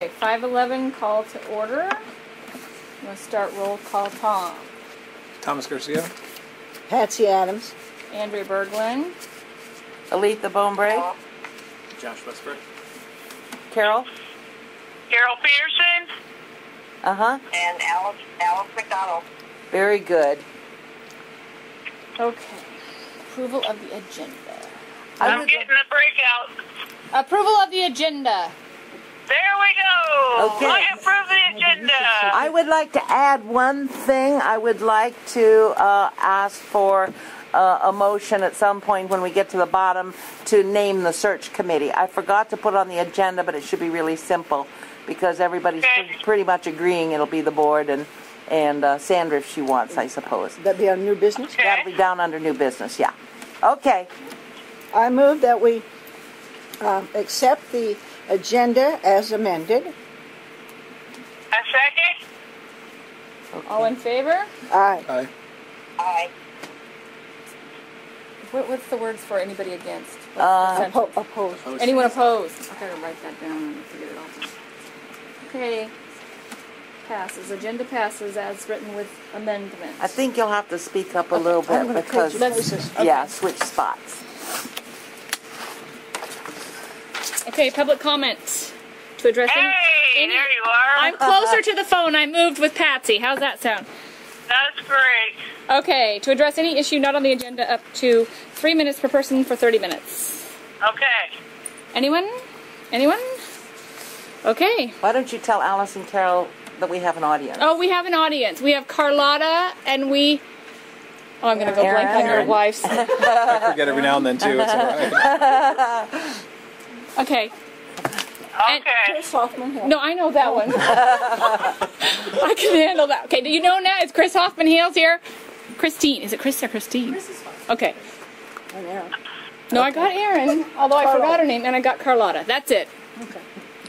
Okay, 5:11 call to order. I'm going to start roll call. Tom. Thomas Garcia. Patsy Adams. Andrea Berglund. Aletha Bonebray. Josh Westbrook. Carol. Carol Pearson. And Alice McDonald. very good. Okay. Approval of the agenda. I'm getting the breakout. Approval of the agenda. There we go. Okay. I approve the agenda. I would like to add one thing. I would like to ask for a motion at some point when we get to the bottom to name the search committee. I forgot to put on the agenda, but it should be really simple because everybody's pretty much agreeing it'll be the board and Sandra if she wants, I suppose. That'd be on new business? Okay. That'll be down under new business, yeah. Okay. I move that we accept the agenda as amended. A second. All in favor? Aye. Aye. Aye. What's the words for anybody against? What's the sentence? Opposed. Anyone opposed? I gotta write that down and figure it out. Okay. Passes. Agenda passes as written with amendments. I think you'll have to speak up a little I'm bit gonna because, trade you places. yeah, switch spots. Okay, public comments. To address Hey, any there you are. I'm closer to the phone. I moved with Patsy. How's that sound? That's great. Okay, to address any issue not on the agenda up to 3 minutes per person for 30 minutes. Okay. Anyone? Anyone? Okay. Why don't you tell Alice and Carol that we have an audience? Oh, we have an audience. We have Carlotta and we... Oh, I'm going to go blank on your Aaron. wife's. I forget every now and then too. It's all right. Okay. Okay. Chris Hoffman Hill. No, I know that one. I can handle that. Okay, do you know now? Is Chris Hoffman Hales here? Christine. Is it Chris or Christine? Chris is fine. Okay. And Aaron. No, I got Erin, although I forgot her name, and I got Carlotta. That's it. Okay.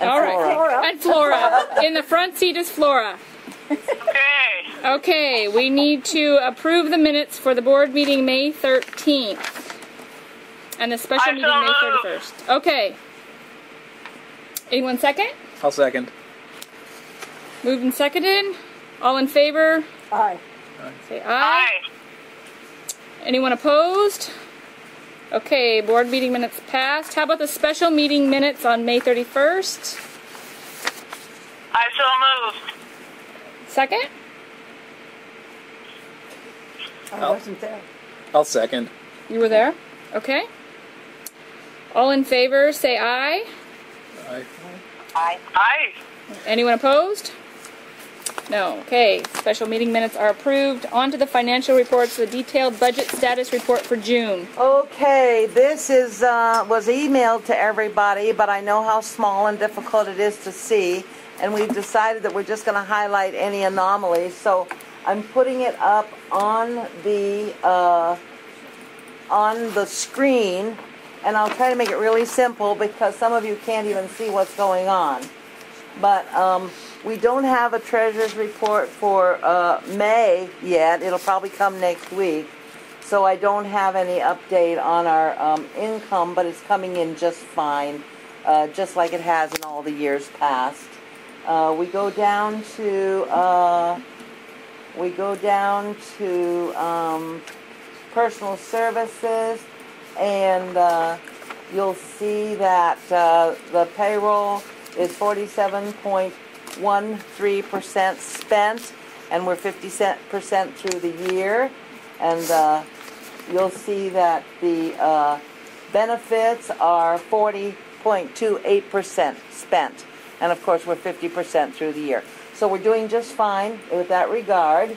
And All right. Flora. And Flora. In the front seat is Flora. Okay. Okay, we need to approve the minutes for the board meeting May 13th. And the special I meeting so May moved. 31st. Okay. Anyone second? I'll second. Moved and seconded. All in favor? Aye. Say aye. Aye. Anyone opposed? Okay, board meeting minutes passed. How about the special meeting minutes on May 31st? I so moved. Second? I wasn't there. I'll second. You were there? Okay. All in favor, say aye. Aye. Aye. Aye. Anyone opposed? No. Okay, special meeting minutes are approved. On to the financial reports, the detailed budget status report for June. Okay, this is was emailed to everybody, but I know how small and difficult it is to see, and we've decided that we're just going to highlight any anomalies. So I'm putting it up on the screen, and I'll try to make it really simple because some of you can't even see what's going on. But we don't have a treasurer's report for May yet. It'll probably come next week. So I don't have any update on our income, but it's coming in just fine, just like it has in all the years past. We go down to personal services, and you'll see that the payroll is 47.13% spent, and we're 50% through the year. And you'll see that the benefits are 40.28% spent, and of course we're 50% through the year. So we're doing just fine with that regard.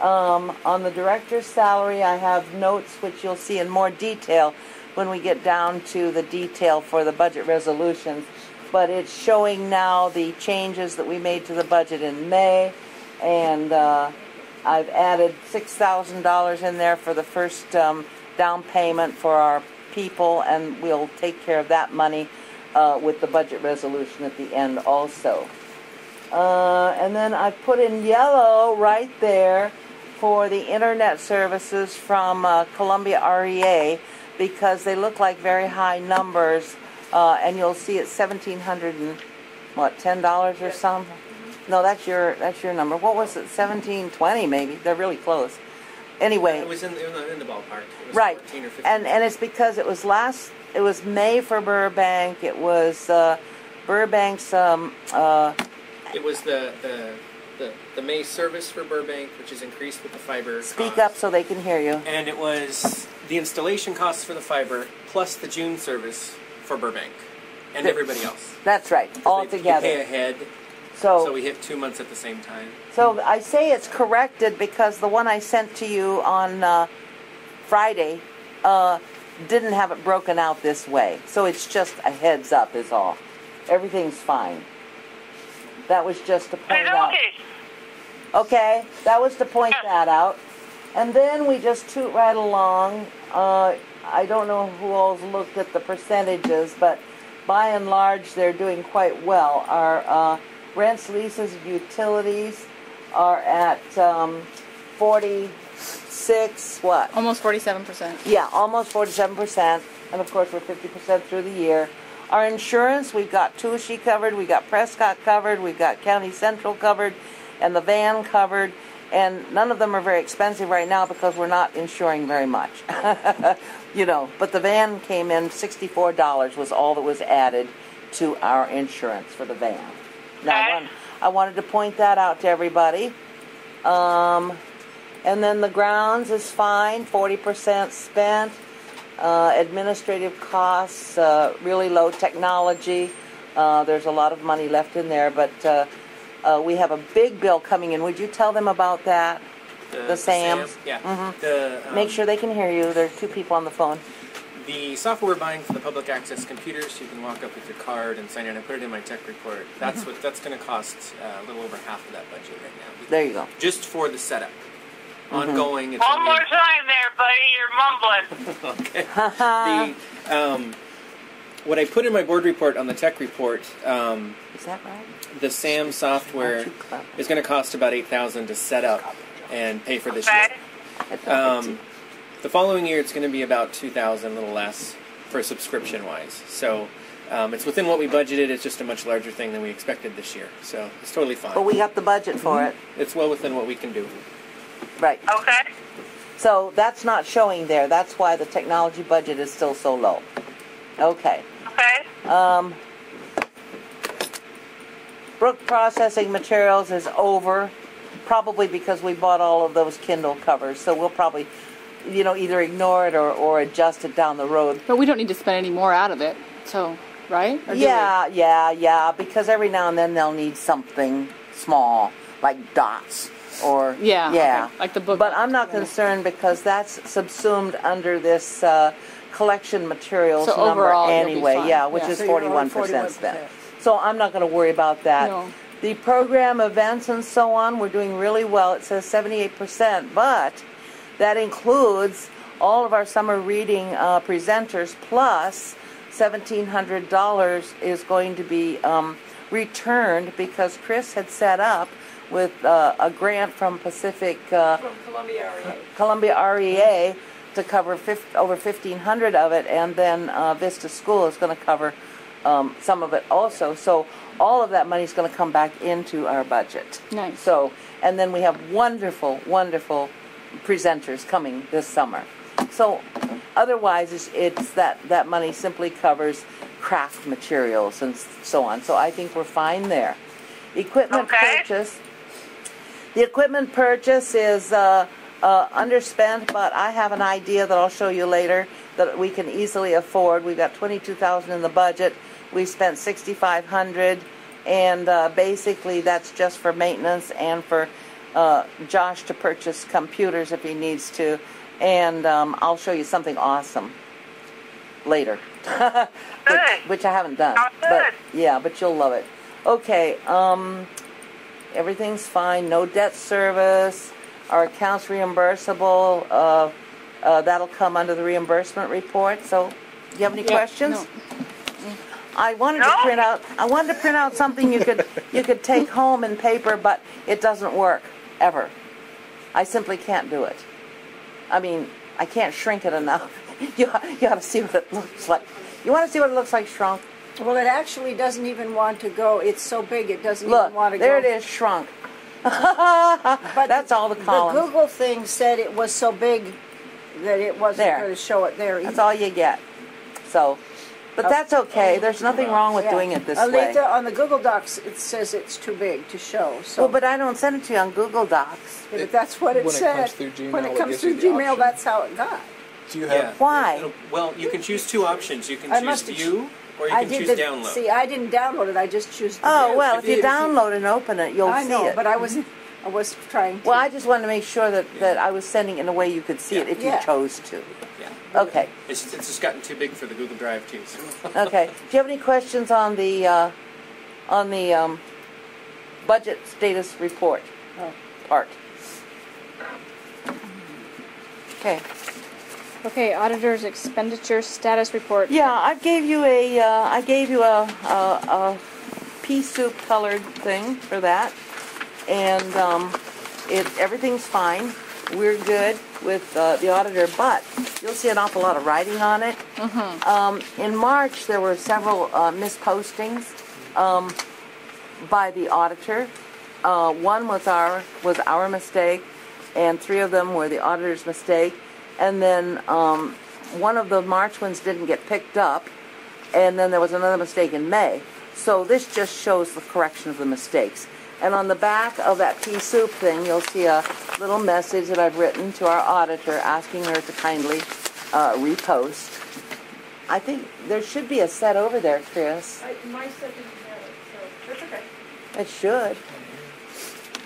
On the director's salary, I have notes which you'll see in more detail when we get down to the detail for the budget resolutions. But it's showing now the changes that we made to the budget in May, and I've added $6,000 in there for the first down payment for our people, and we'll take care of that money with the budget resolution at the end also. And then I put in yellow right there for the internet services from Columbia REA because they look like very high numbers, and you'll see it's $1,700 what, $10 or something? No, that's your number. What was it? 1720 maybe. They're really close. Anyway, It was in the ballpark. It was right. 14 or 15. And it's because it was May for Burbank. It was Burbank's It was the May service for Burbank, which is increased with the fiber. Speak cost. up so they can hear you. And it was the installation costs for the fiber plus the June service for Burbank and everybody else. That's right, all You together. pay ahead, So we hit 2 months at the same time. So I say it's corrected because the one I sent to you on Friday didn't have it broken out this way. So it's just a heads up is all. Everything's fine. That was just to point out. Okay, that was to point that out. And then we just toot right along. I don't know who all's looked at the percentages, but by and large they're doing quite well. Our rents, leases, utilities are at 46, what? Almost 47%. Yeah, almost 47%. And of course, we're 50% through the year. Our insurance, we've got Tuishi covered, we've got Prescott covered, we've got County Central covered, and the van covered. And none of them are very expensive right now because we're not insuring very much. You know, but the van came in, $64 was all that was added to our insurance for the van. Now, I wanted to point that out to everybody. And then the grounds is fine, 40% spent. Administrative costs, really low technology. There's a lot of money left in there, but we have a big bill coming in. Would you tell them about that? The SAMs? Yeah. Mm-hmm. Make sure they can hear you. There are two people on the phone. The software we're buying for the public access computers, you can walk up with your card and sign in. I put it in my tech report. That's that's going to cost a little over half of that budget right now. There you go. Just for the setup. Ongoing. It's One more time there, buddy. You're mumbling. Okay. What I put in my board report on the tech report, Is that right? the SAM software is going to cost about $8,000 to set up and pay for this year. The following year, it's going to be about $2,000, a little less, for subscription-wise. So it's within what we budgeted. It's just a much larger thing than we expected this year. So it's totally fine. But we got the budget for it. It's well within what we can do. Right. Okay. So that's not showing there. That's why the technology budget is still so low. Okay. Okay. Brook Processing Materials is over, probably because we bought all of those Kindle covers. So we'll probably, either ignore it or adjust it down the road. But we don't need to spend any more out of it, so, right? Or do Yeah, because every now and then they'll need something small, like dots or... Yeah, Yeah. okay. Like the book. But I'm not concerned because that's subsumed under this collection materials So number overall, you'll be anyway. fine. Yeah, which Yeah. is So you're only 41% spent. So I'm not going to worry about that. No. The program events and so on, we're doing really well. It says 78%, but that includes all of our summer reading presenters, plus $1,700 is going to be returned because Chris had set up with a grant from Columbia REA to cover over 1,500 of it, and then Vista School is going to cover some of it also. So all of that money is going to come back into our budget. Nice. So, and then we have wonderful, wonderful presenters coming this summer. So otherwise, it's that money simply covers craft materials and so on. So I think we're fine there. Equipment purchase. The equipment purchase is underspent, but I have an idea that I'll show you later that we can easily afford. We've got $22,000 in the budget. We spent $6,500, and basically that's just for maintenance and for Josh to purchase computers if he needs to. And I'll show you something awesome later, which I haven't done. But yeah, but you'll love it. Okay, everything's fine. No debt service. Our accounts reimbursable. That'll come under the reimbursement report. So, do you have any questions? No. I wanted to print out. I wanted to print out something you could take home in paper, but it doesn't work ever. I simply can't do it. I mean, I can't shrink it enough. You got to see what it looks like. You want to see what it looks like shrunk? Well, it actually doesn't even want to go. It's so big it doesn't Look, even want to there go. it is, shrunk. But That's all the columns. The Google thing said it was so big that it wasn't There. going to show it there either. That's all you get. So, but that's okay. There's nothing wrong with Yeah. doing it this way. Alita, on the Google Docs, it says it's too big to show. So, Well, but I don't send it to you on Google Docs. but that's what it when it said. comes through Gmail, when it it comes gives through you the Gmail, option. that's how it got. Do you have? Why? Well, you can choose two options. You can I choose must have view or you I can did choose the, download. See, I didn't download it. I just choose. Oh, view. well, if you If you- download and open it, you'll I see know, it. but I wasn't. I was trying to. Well, I just wanted to make sure that I was sending it in a way you could see it if Yeah. you chose to. Yeah. Okay. It's just gotten too big for the Google Drive too. So. Okay. Do you have any questions on the budget status report part? Okay. Okay, auditor's expenditure status report. Yeah, I gave you a pea soup colored thing for that, and everything's fine. We're good with the auditor, but you'll see an awful lot of writing on it. In March, there were several mispostings by the auditor. One was our mistake, and 3 of them were the auditor's mistake. And then one of the March ones didn't get picked up, and then there was another mistake in May. So this just shows the correction of the mistakes. And on the back of that pea soup thing, you'll see a little message that I've written to our auditor asking her to kindly repost. I think there should be a set over there, Chris. My set didn't have it, so that's okay. It should.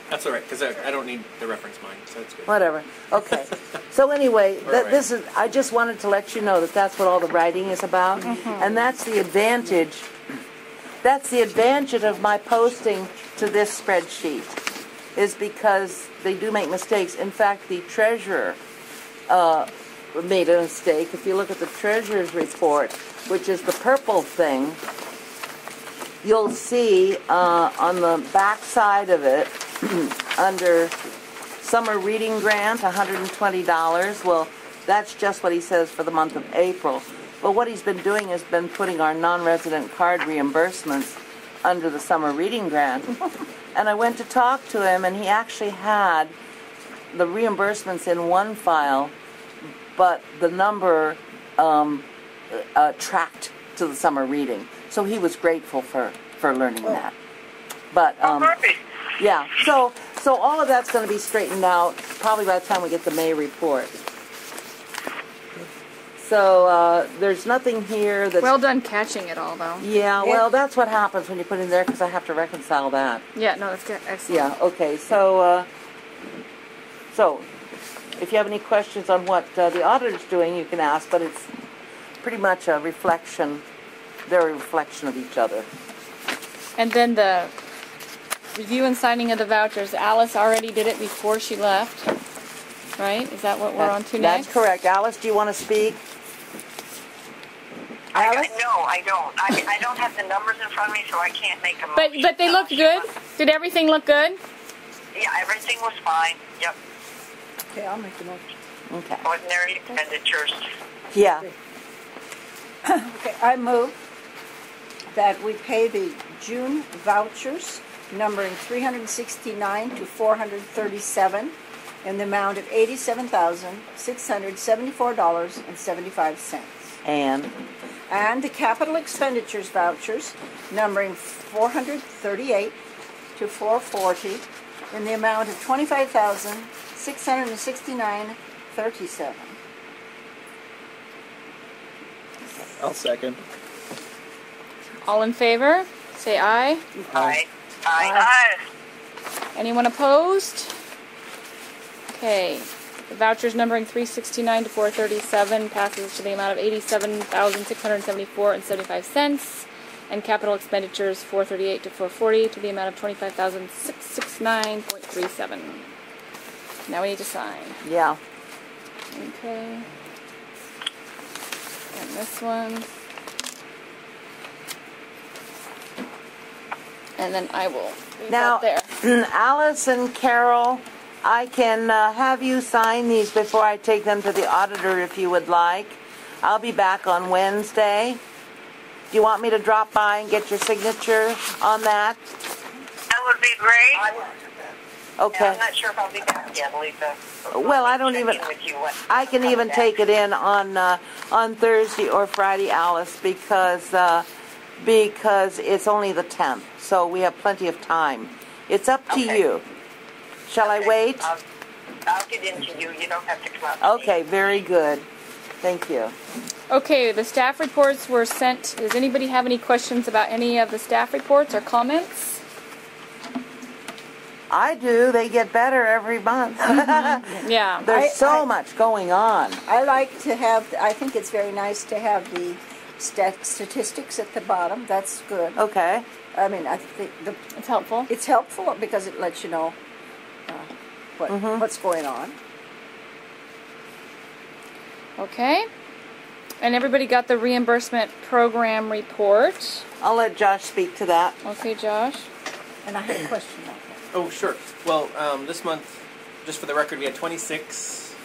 That's all right because I don't need the reference mine, so it's good. Whatever. Okay. So anyway, All right. this is. I just wanted to let you know that that's what all the writing is about, and that's the advantage. That's the advantage of my posting to this spreadsheet, is because they do make mistakes. In fact, the treasurer made a mistake. If you look at the treasurer's report, which is the purple thing, you'll see on the back side of it, under summer reading grant, $120. Well, that's just what he says for the month of April. But what he's been doing has been putting our non-resident card reimbursements under the summer reading grant. And I went to talk to him, and he actually had the reimbursements in one file, but the number tracked to the summer reading. So he was grateful for learning that. But Perfect. yeah, so all of that's going to be straightened out probably by the time we get the May report. So there's nothing here that's... Well done catching it all, though. Yeah, well, that's what happens when you put in there, because I have to reconcile that. Yeah, no, that's good. Excellent. Yeah, okay, so if you have any questions on what the auditor's doing, you can ask, but it's pretty much a reflection, they're a reflection of each other. And then the review and signing of the vouchers. Alice already did it before she left, right? Is that what we're on to next? That's correct. Alice, do you want to speak? Alice? No, I don't. I don't have the numbers in front of me, so I can't make a motion. But they looked good? Did everything look good? Yeah, everything was fine. Yep. Okay, I'll make the motion. Okay. Ordinary expenditures. Yeah. Okay, I move that we pay the June vouchers numbering 369 to 437 in the amount of $87,674.75. And the capital expenditures vouchers numbering 438 to 440 in the amount of $25,669.37. I'll second. All in favor? Say aye. Aye. Aye. Anyone opposed? Okay. The vouchers numbering 369 to 437 passes to the amount of $87,674.75, and capital expenditures 438 to 440 to the amount of $25,669.37. Now we need to sign. Yeah. Okay. And this one. And then I will leave Now, that there. Alice and Carol, I can have you sign these before I take them to the auditor if you would like. I'll be back on Wednesday. Do you want me to drop by and get your signature on that? That would be great. Okay. Yeah, I'm not sure if I'll be back yet, Lisa. Well, I don't even. I can even take it in on Thursday or Friday, Alice, because it's only the 10th, so we have plenty of time. It's up to you. Shall I wait? I'll get into you. You don't have to come out. Okay, very good. Thank you. Okay, the staff reports were sent. Does anybody have any questions about any of the staff reports or comments? I do. They get better every month. Yeah. There's so much going on. I like to have, I think it's very nice to have the statistics at the bottom. That's good. Okay. I mean, I think It's helpful. it's helpful because it lets you know what's going on. Okay. And everybody got the reimbursement program report. I'll let Josh speak to that. Okay, Josh. And I had a question about that. Oh, sure. Well, this month, just for the record, we had 26.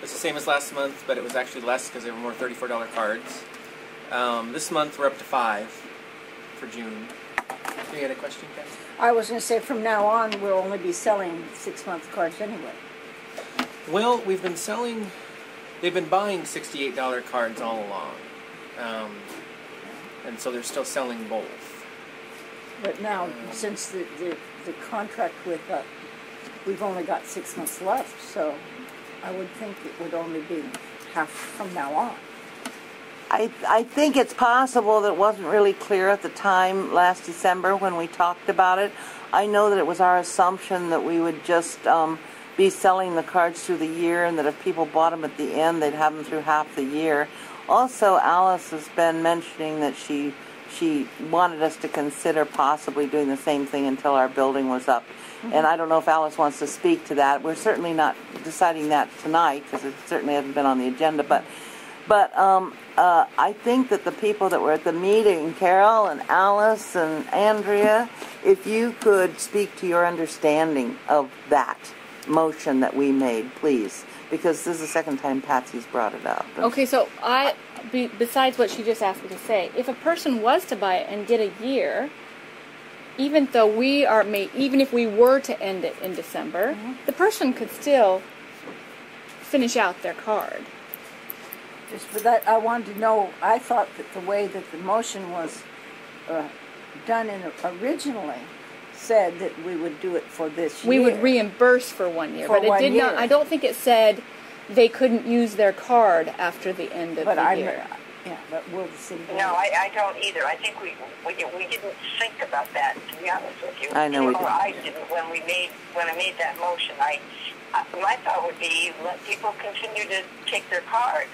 It's the same as last month, but it was actually less because there were more $34 cards. This month, we're up to 5 for June. You had a question, Ken? I was going to say from now on we'll only be selling 6-month cards anyway. Well, we've been selling... They've been buying $68 cards all along. And so they're still selling both. But now, since the contract with, we've only got 6 months left, so I would think it would only be half from now on. I think it's possible that it wasn't really clear at the time last December when we talked about it. I know that it was our assumption that we would just be selling the cards through the year, and that if people bought them at the end, they'd have them through half the year. Also, Alice has been mentioning that she wanted us to consider possibly doing the same thing until our building was up. Mm-hmm. And I don't know if Alice wants to speak to that. We're certainly not deciding that tonight because it certainly hasn't been on the agenda. But I think that the people that were at the meeting, Carol and Alice and Andrea, if you could speak to your understanding of that motion that we made, please, because this is the second time Patsy's brought it up. Okay, so besides what she just asked me to say, if a person was to buy it and get a year, even though even if we were to end it in December, the person could still finish out their card. Just for that, I wanted to know, I thought that the way that the motion was done originally said that we would do it for this year. We would reimburse for 1 year, but it did not. I don't think it said they couldn't use their card after the end of the year. Yeah, but we'll see. No, I don't either. I think we didn't think about that, to be honest with you. I know we didn't. I didn't when I made that motion. My thought would be let people continue to take their card,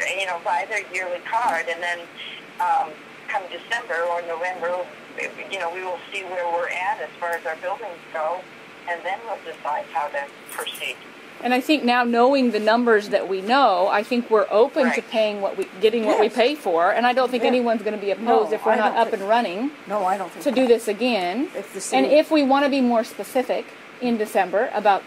buy their yearly card, and then come December or November, we will see where we're at as far as our buildings go, and then we'll decide how to proceed. And I think now, knowing the numbers that we know, I think we're open to paying what we pay for, and I don't think anyone's going to be opposed if we're not up and running. No, I don't think to do this again. And if we want to be more specific in December about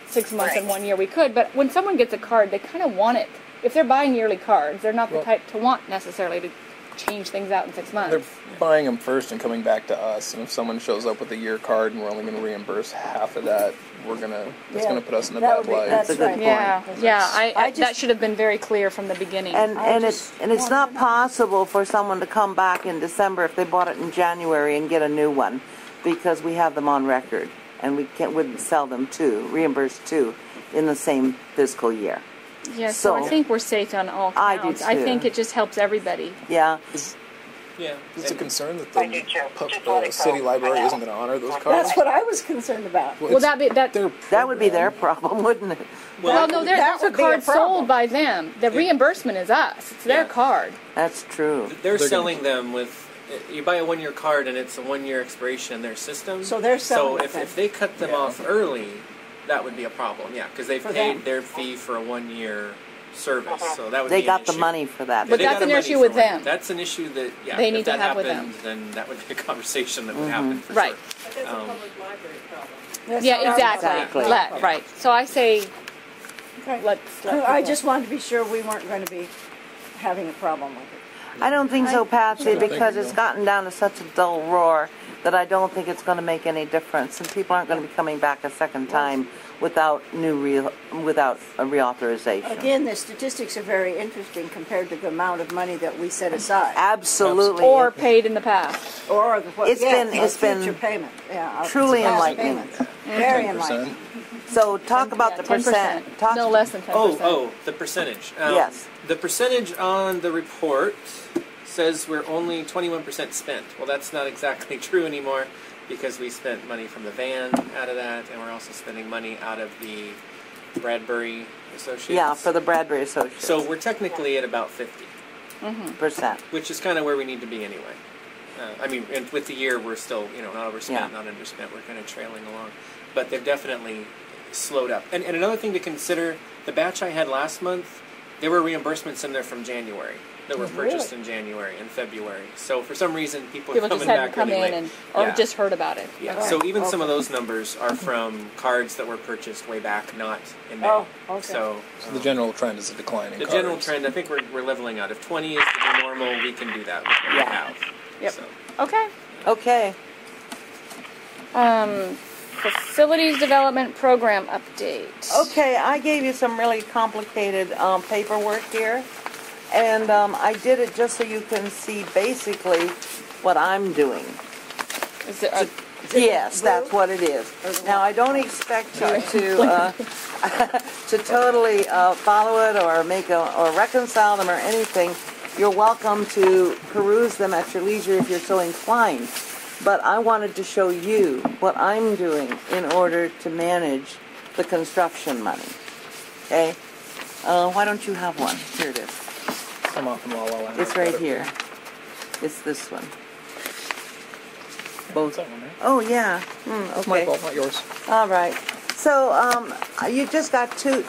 6 months and 1 year, we could. But when someone gets a card, they kind of want it. If they're buying yearly cards, they're not the type to want necessarily to change things out in 6 months. They're buying them first and coming back to us. And if someone shows up with a year card and we're only going to reimburse half of that, that's gonna put us in a bad light. That's a good point. Yeah. That should have been very clear from the beginning. And it's not possible for someone to come back in December if they bought it in January and get a new one, because we have them on record and we wouldn't sell them reimburse two in the same fiscal year. Yeah, so I think we're safe on all counts. I do too. I think it just helps everybody. Yeah. Yeah. Is it a concern that the city library isn't going to honor those cards? That's what I was concerned about. Well, that would be their problem, wouldn't it? Well, no, that's a card sold by them. The reimbursement is us. It's their card. That's true. They're selling them with... You buy a 1 year card and it's a 1 year expiration in their system. So they're selling So if they cut them off early, that would be a problem. Yeah, because they've paid their fee for a 1 year service. So that would they be got an the issue. money for that. But that's an issue with them. That's an issue that they need to have happened, with them. Then that would be a conversation that would happen for right. sure. But there's a public library problem. Yeah, exactly. Right. So I say, Okay. let's I just wanted to be sure we weren't going to be having a problem with it. I don't think so, Patsy, don't think because so. it's gotten down to such a dull roar that I don't think it's going to make any difference, and people aren't going to be coming back a second time without without a reauthorization. Again, the statistics are very interesting compared to the amount of money that we set aside. Absolutely. Or paid in the past. Or It's been future payment. Yeah, truly past enlightening. payments. Very 10%. enlightening. So talk about the 10%. percent. Talk No less than 10%. Oh, the percentage. Yes. The percentage on the report says we're only 21% spent. Well, that's not exactly true anymore because we spent money from the van out of that, and we're also spending money out of the Bradbury Associates. Yeah, for the Bradbury Associates. So we're technically at about 50, percent. which is kind of where we need to be anyway. I mean, and with the year, we're still, not overspent, not underspent. We're kind of trailing along. But they've definitely slowed up. And another thing to consider, the batch I had last month, there were reimbursements in there from January that were purchased in January and February. So for some reason, people are People just coming hadn't back come really in late. or just heard about it. Yeah, Okay. so even some of those numbers are from cards that were purchased way back, not in May. Oh, okay. So The general trend is a decline in the cards. general trend, I think we're leveling out. If 20 is the new normal, we can do that with what we have. Yep. So. Okay. Okay. Facilities development program update. Okay, I gave you some really complicated paperwork here, and I did it just so you can see basically what I'm doing. Is it, Yes, that's what it is. Now, I don't expect you to to totally follow it or or reconcile them or anything. You're welcome to peruse them at your leisure if you're so inclined. But I wanted to show you what I'm doing in order to manage the construction money. Okay? Why don't you have one? Here it is. I'm off in Walla. It's right here. It's this one. Both. That one, right? Oh, yeah. It's my Okay. fault, not yours. All right. So you just got two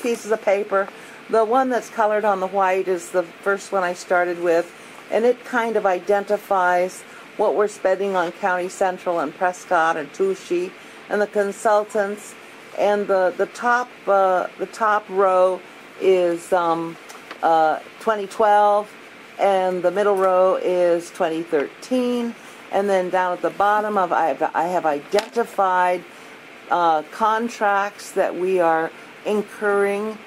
pieces of paper. The one that's colored on the white is the first one I started with, and it kind of identifies what we're spending on County Central and Prescott and Touchy and the consultants. And the top row is 2012, and the middle row is 2013. And then down at the bottom I have identified contracts that we are incurring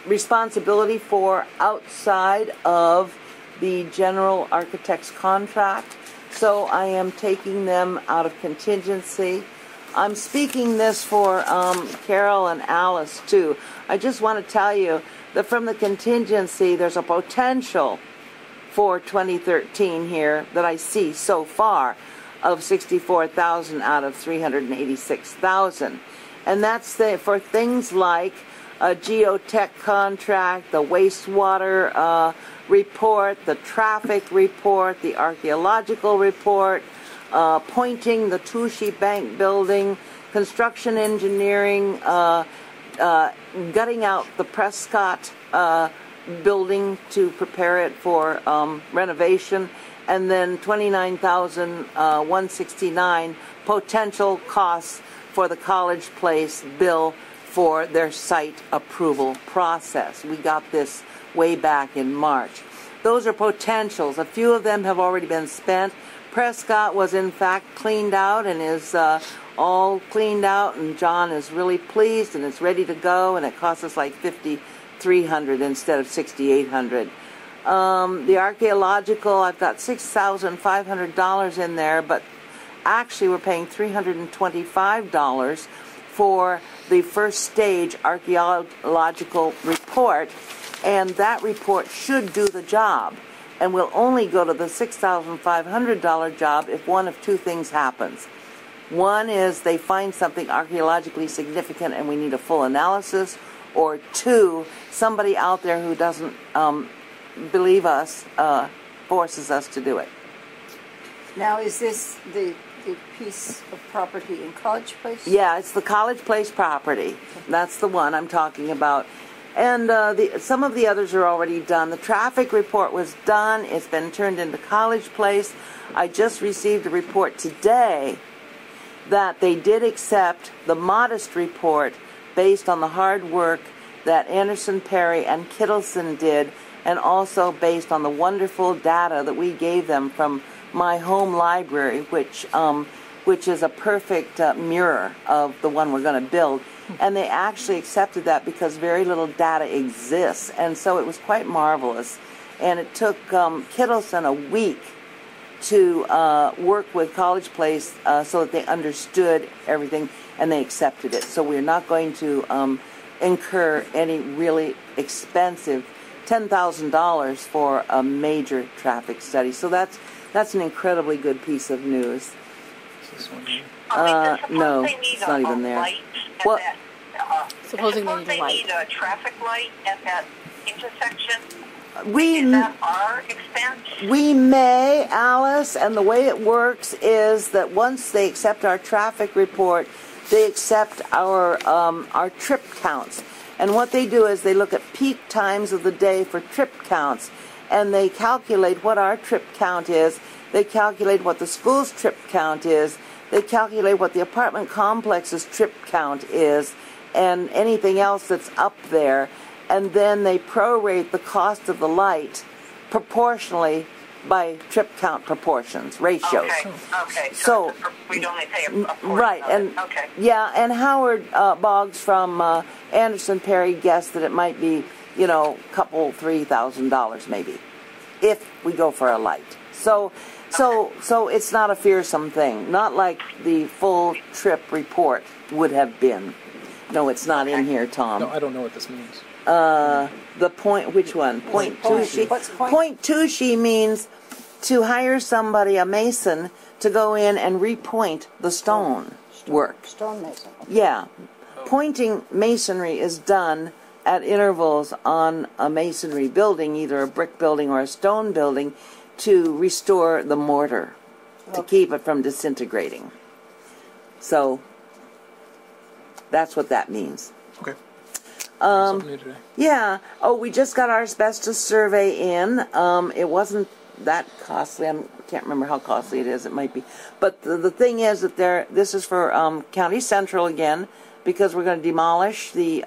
responsibility for outside of the general architect's contract. So I am taking them out of contingency. I'm speaking this for Carol and Alice too. I just want to tell you that from the contingency there's a potential for 2013 here that I see so far of 64,000 out of 386,000. And that's for things like a geotech contract, the wastewater report, the traffic report, the archaeological report, pointing the Touchy Bank building, construction engineering, gutting out the Prescott building to prepare it for renovation, and then 29,169 potential costs for the College Place bill for their site approval process. We got this way back in March. Those are potentials. A few of them have already been spent. Prescott was in fact cleaned out and is all cleaned out, and John is really pleased and it's ready to go, and it cost us like $5,300 instead of $6,800. The archaeological, I've got $6,500 in there, but actually we're paying $325 for the first stage archaeological report, and that report should do the job, and we'll only go to the $6,500 job if one of two things happens. One is they find something archaeologically significant and we need a full analysis, or two, somebody out there who doesn't believe us forces us to do it. Now, is this the piece of property in College Place? Yeah, it's the College Place property. That's the one I'm talking about. And some of the others are already done. The traffic report was done. It's been turned into College Place. I just received a report today that they did accept the modest report based on the hard work that Anderson, Perry, and Kittleson did, and also based on the wonderful data that we gave them from my home library, which is a perfect mirror of the one we're going to build. And they actually accepted that because very little data exists, and so it was quite marvelous. And it took Kittleson a week to work with College Place so that they understood everything and they accepted it. So we're not going to incur any really expensive $10,000 for a major traffic study. So that's an incredibly good piece of news. No, it's not even there. Well, supposing they need a light. They need a traffic light at that intersection. Is that our expense? We may, Alice, and the way it works is that once they accept our traffic report, they accept our trip counts. And what they do is they look at peak times of the day for trip counts, and they calculate what our trip count is. They calculate what the school's trip count is. They calculate what the apartment complex's trip count is, and anything else that's up there. And then they prorate the cost of the light proportionally by trip count proportions, ratios. Okay. So we'd only pay a portion right, of and it. Okay. yeah, and Howard Boggs from Anderson Perry guessed that it might be, couple $3,000 maybe, if we go for a light. So it's not a fearsome thing, not like the full trip report would have been. No, it's not in here, Tom. No, I don't know what this means. The point, which one? Point two. Point two she means to hire somebody, a mason, to go in and repoint the stone work. Stone mason. Yeah. Pointing masonry is done at intervals on a masonry building, either a brick building or a stone building, to restore the mortar, to keep it from disintegrating. So that's what that means. Okay. Um, yeah. Oh, we just got our asbestos survey in. It wasn't that costly. I can't remember how costly it is. It might be. But the thing is that this is for County Central again, because we're going to demolish the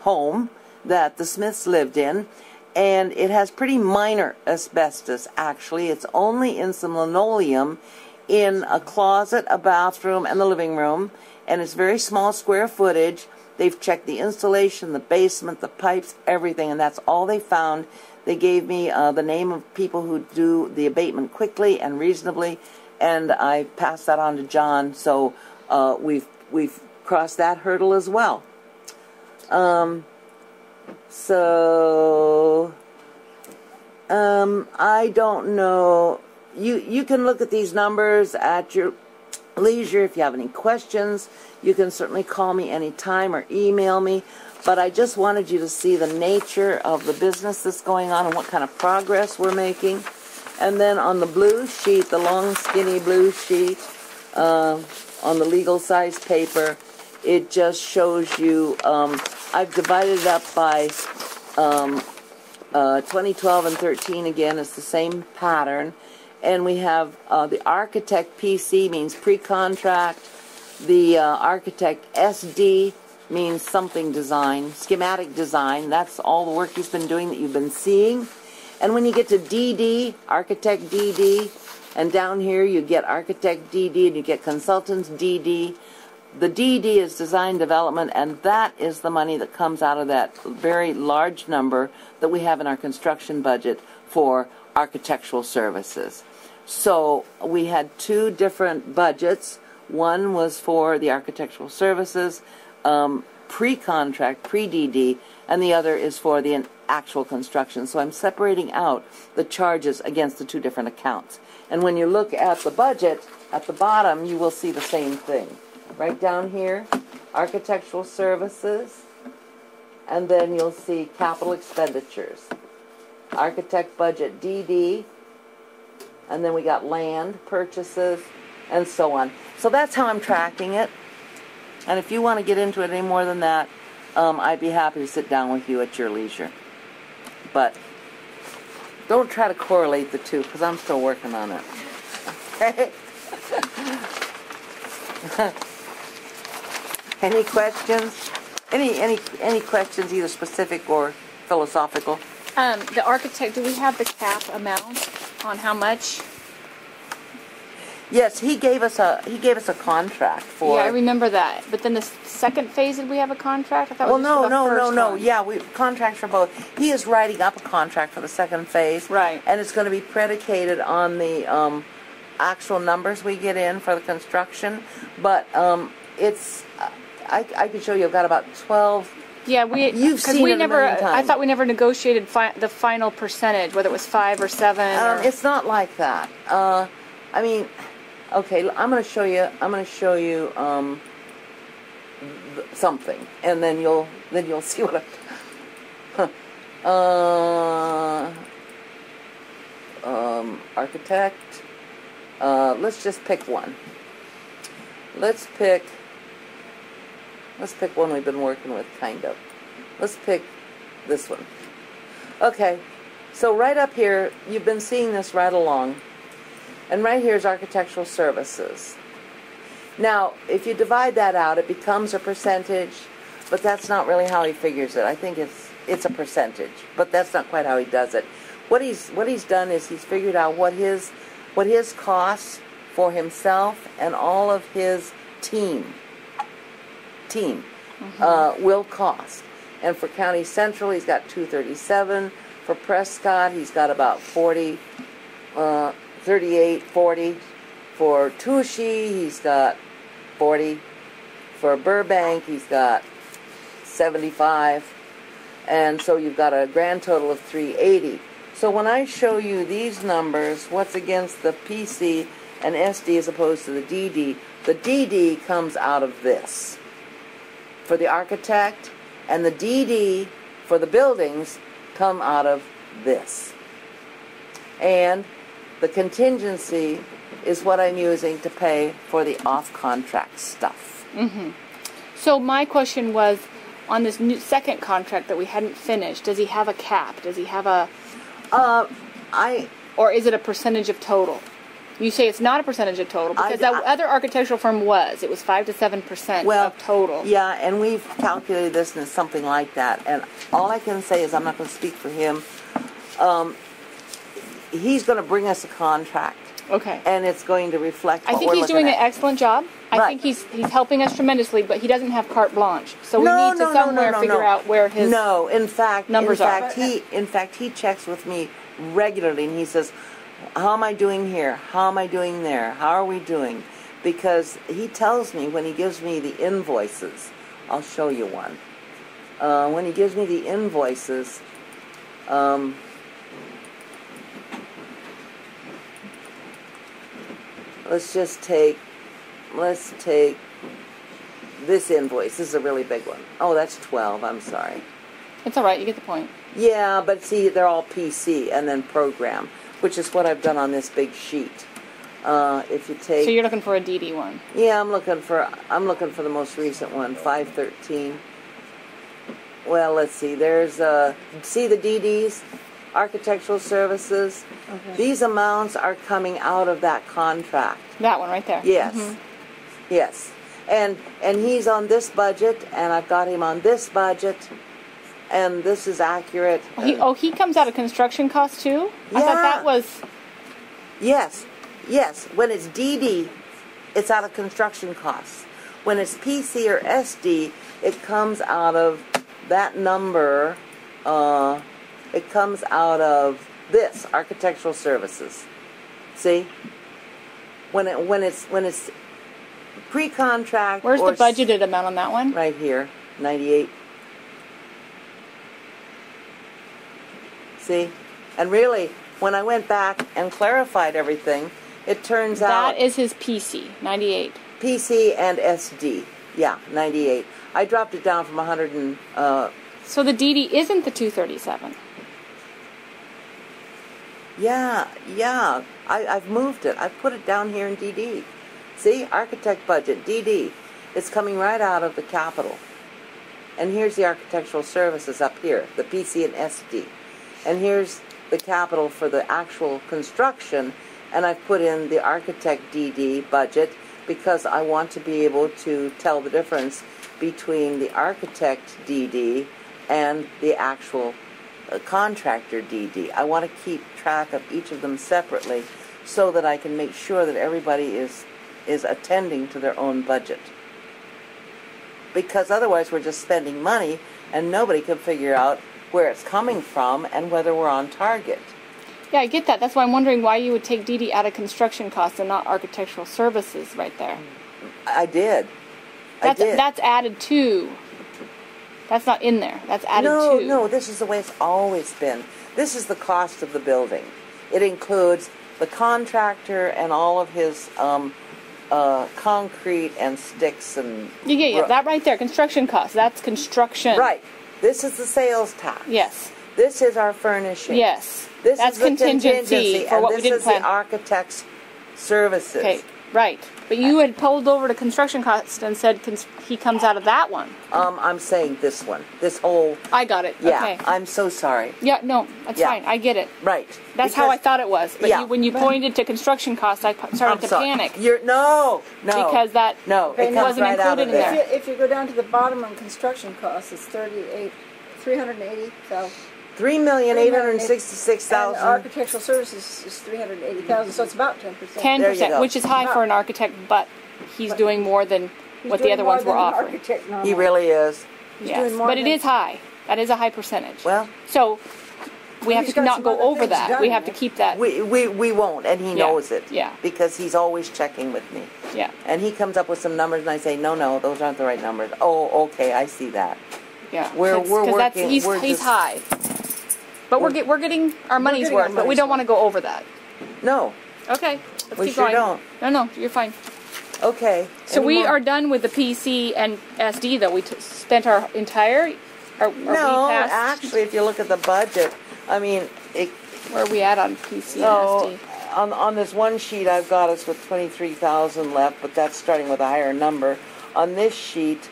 home that the Smiths lived in. And it has pretty minor asbestos, actually. It's only in some linoleum in a closet, a bathroom, and the living room. And it's very small square footage. They've checked the insulation, the basement, the pipes, everything, and that's all they found. They gave me the name of people who do the abatement quickly and reasonably, and I passed that on to John, so we've crossed that hurdle as well. I don't know. You can look at these numbers at your leisure. If you have any questions, you can certainly call me anytime or email me. But I just wanted you to see the nature of the business that's going on and what kind of progress we're making. And then on the blue sheet, the long, skinny blue sheet, on the legal size paper, it just shows you, I've divided it up by 2012 and 13 again. It's the same pattern. And we have the architect PC means pre-contract. The architect SD means something design, schematic design. That's all the work he's been doing that you've been seeing. And when you get to DD, architect DD, and down here you get architect DD and you get consultants DD. The DD is design development, and that is the money that comes out of that very large number that we have in our construction budget for architectural services. So we had two different budgets. One was for the architectural services, pre-contract, pre-DD, and the other is for the actual construction. So I'm separating out the charges against the two different accounts. And when you look at the budget, at the bottom, you will see the same thing. Right down here, architectural services, and then you'll see capital expenditures. Architect budget DD, and then we got land purchases, and so on. So that's how I'm tracking it. And if you want to get into it any more than that, I'd be happy to sit down with you at your leisure. But don't try to correlate the two, because I'm still working on it. Okay? Any questions? Any questions, either specific or philosophical? The architect, do we have the cap amount on how much? Yes, he gave us a contract for. Yeah, I remember that. But then the second phase, did we have a contract? I thought Well, it was just for the first no. one. Yeah, we contracts for both. He is writing up a contract for the second phase, Right. And it's going to be predicated on the actual numbers we get in for the construction. But it's I can show you. I've got about 12. Yeah, You've seen we it a never. million times. I thought we never negotiated the final percentage, whether it was 5 or 7. Or... It's not like that. I mean, okay, I'm going to show you. I'm going to show you something, and then you'll see what architect. Let's just pick one. Let's pick one we've been working with, kind of. Let's pick this one. Okay, so right up here, you've been seeing this right along. And right here is architectural services. Now, if you divide that out, it becomes a percentage, but that's not really how he figures it. I think it's a percentage, but that's not quite how he does it. What he's done is he's figured out what his costs for himself and all of his team will cost. And for County Central, he's got $237. For Prescott, he's got about 40. 38, 40. For Tushy, he's got 40. For Burbank, he's got 75. And so you've got a grand total of 380. So when I show you these numbers, what's against the PC and SD as opposed to the DD comes out of this for the architect, and the DD for the buildings come out of this. And the contingency is what I'm using to pay for the off-contract stuff. Mm-hmm. So my question was, on this second contract that we hadn't finished, does he have a cap? Does he have a... Or is it a percentage of total? You say it's not a percentage of total, because that other architectural firm was. It was 5 to 7% of total. Yeah, and we've calculated this and it's something like that. And all I can say is I'm not going to speak for him. He's going to bring us a contract. Okay. And it's going to reflect what I think we're he's doing looking an excellent job. I think he's helping us tremendously, but he doesn't have carte blanche. So we need to somewhere figure out where his numbers are. In fact, he checks with me regularly, and he says, how am I doing here? How am I doing there? How are we doing? Because he tells me when he gives me the invoices. I'll show you one. When he gives me the invoices, let's take this invoice. This is a really big one. Oh, that's 12. I'm sorry. It's all right. You get the point. Yeah, but see, they're all PC and then program, which is what I've done on this big sheet. If you take. So you're looking for a DD one. Yeah, I'm looking for the most recent one, 513. Well, let's see. There's see the DDs, architectural services. Okay. These amounts are coming out of that contract. That one right there. Yes. Mm-hmm. Yes. And he's on this budget, and I've got him on this budget, and this is accurate. He comes out of construction costs too? Yeah. I thought that was... Yes. When it's DD, it's out of construction costs. When it's PC or SD, it comes out of that number. It comes out of this, architectural services. See? When it's pre-contract. Where's the budgeted amount on that one? Right here, 98. See? And really, when I went back and clarified everything, it turns out... That is his PC, 98. PC and SD. Yeah, 98. I dropped it down from 100 and... So the DD isn't the 237? Yeah. I've moved it. I've put it down here in DD. See? Architect budget, DD. It's coming right out of the capital. And here's the architectural services up here, the PC and SD. And here's the capital for the actual construction, and I've put in the architect DD budget because I want to be able to tell the difference between the architect DD and the actual contractor DD. I want to keep track of each of them separately so that I can make sure that everybody is attending to their own budget. Because otherwise we're just spending money and nobody can figure out where it's coming from and whether we're on target. Yeah, I get that. That's why I'm wondering why you would take DD out of construction costs and not architectural services right there. I did. That's added to. That's not in there. That's added to. No, this is the way it's always been. This is the cost of the building. It includes the contractor and all of his concrete and sticks and... Yeah, that right there, construction costs. That's construction. Right. This is the sales tax. Yes. This is our furnishing. Yes. That's is the contingency for what we didn't plan. And this is the architect's services. Okay, right. But you had pulled over to construction costs and said he comes out of that one. I'm saying this one. This whole... I got it. Yeah, okay. I'm so sorry. Yeah, no, that's fine. I get it. Right. That's how I thought it was. But when you pointed to construction costs, I started to panic. No. Because that it wasn't right included in there. If you go down to the bottom on construction costs, it's $380,000. $3,866,000. And architectural services is $380,000, so it's about 10%. 10%, which is high for an architect, but he's doing more than what the other ones were offering. He really is. Yes, but it is high. That is a high percentage. Well, so we have to not go over that. We have to keep that. We won't, and he knows it. Yeah. Because he's always checking with me. Yeah. And he comes up with some numbers, and I say, no, those aren't the right numbers. Oh, okay, I see that. Yeah. We're working. He's high. But we're getting our money's worth, but we don't want to go over that. No. Okay. Let's we keep sure going. don't. No, you're fine. Okay. So we are done with the PC and SD, though. We spent our entire... No, actually, if you look at the budget, I mean... Where are we at on PC and SD? On this one sheet, I've got us with $23,000 left, but that's starting with a higher number. On this sheet,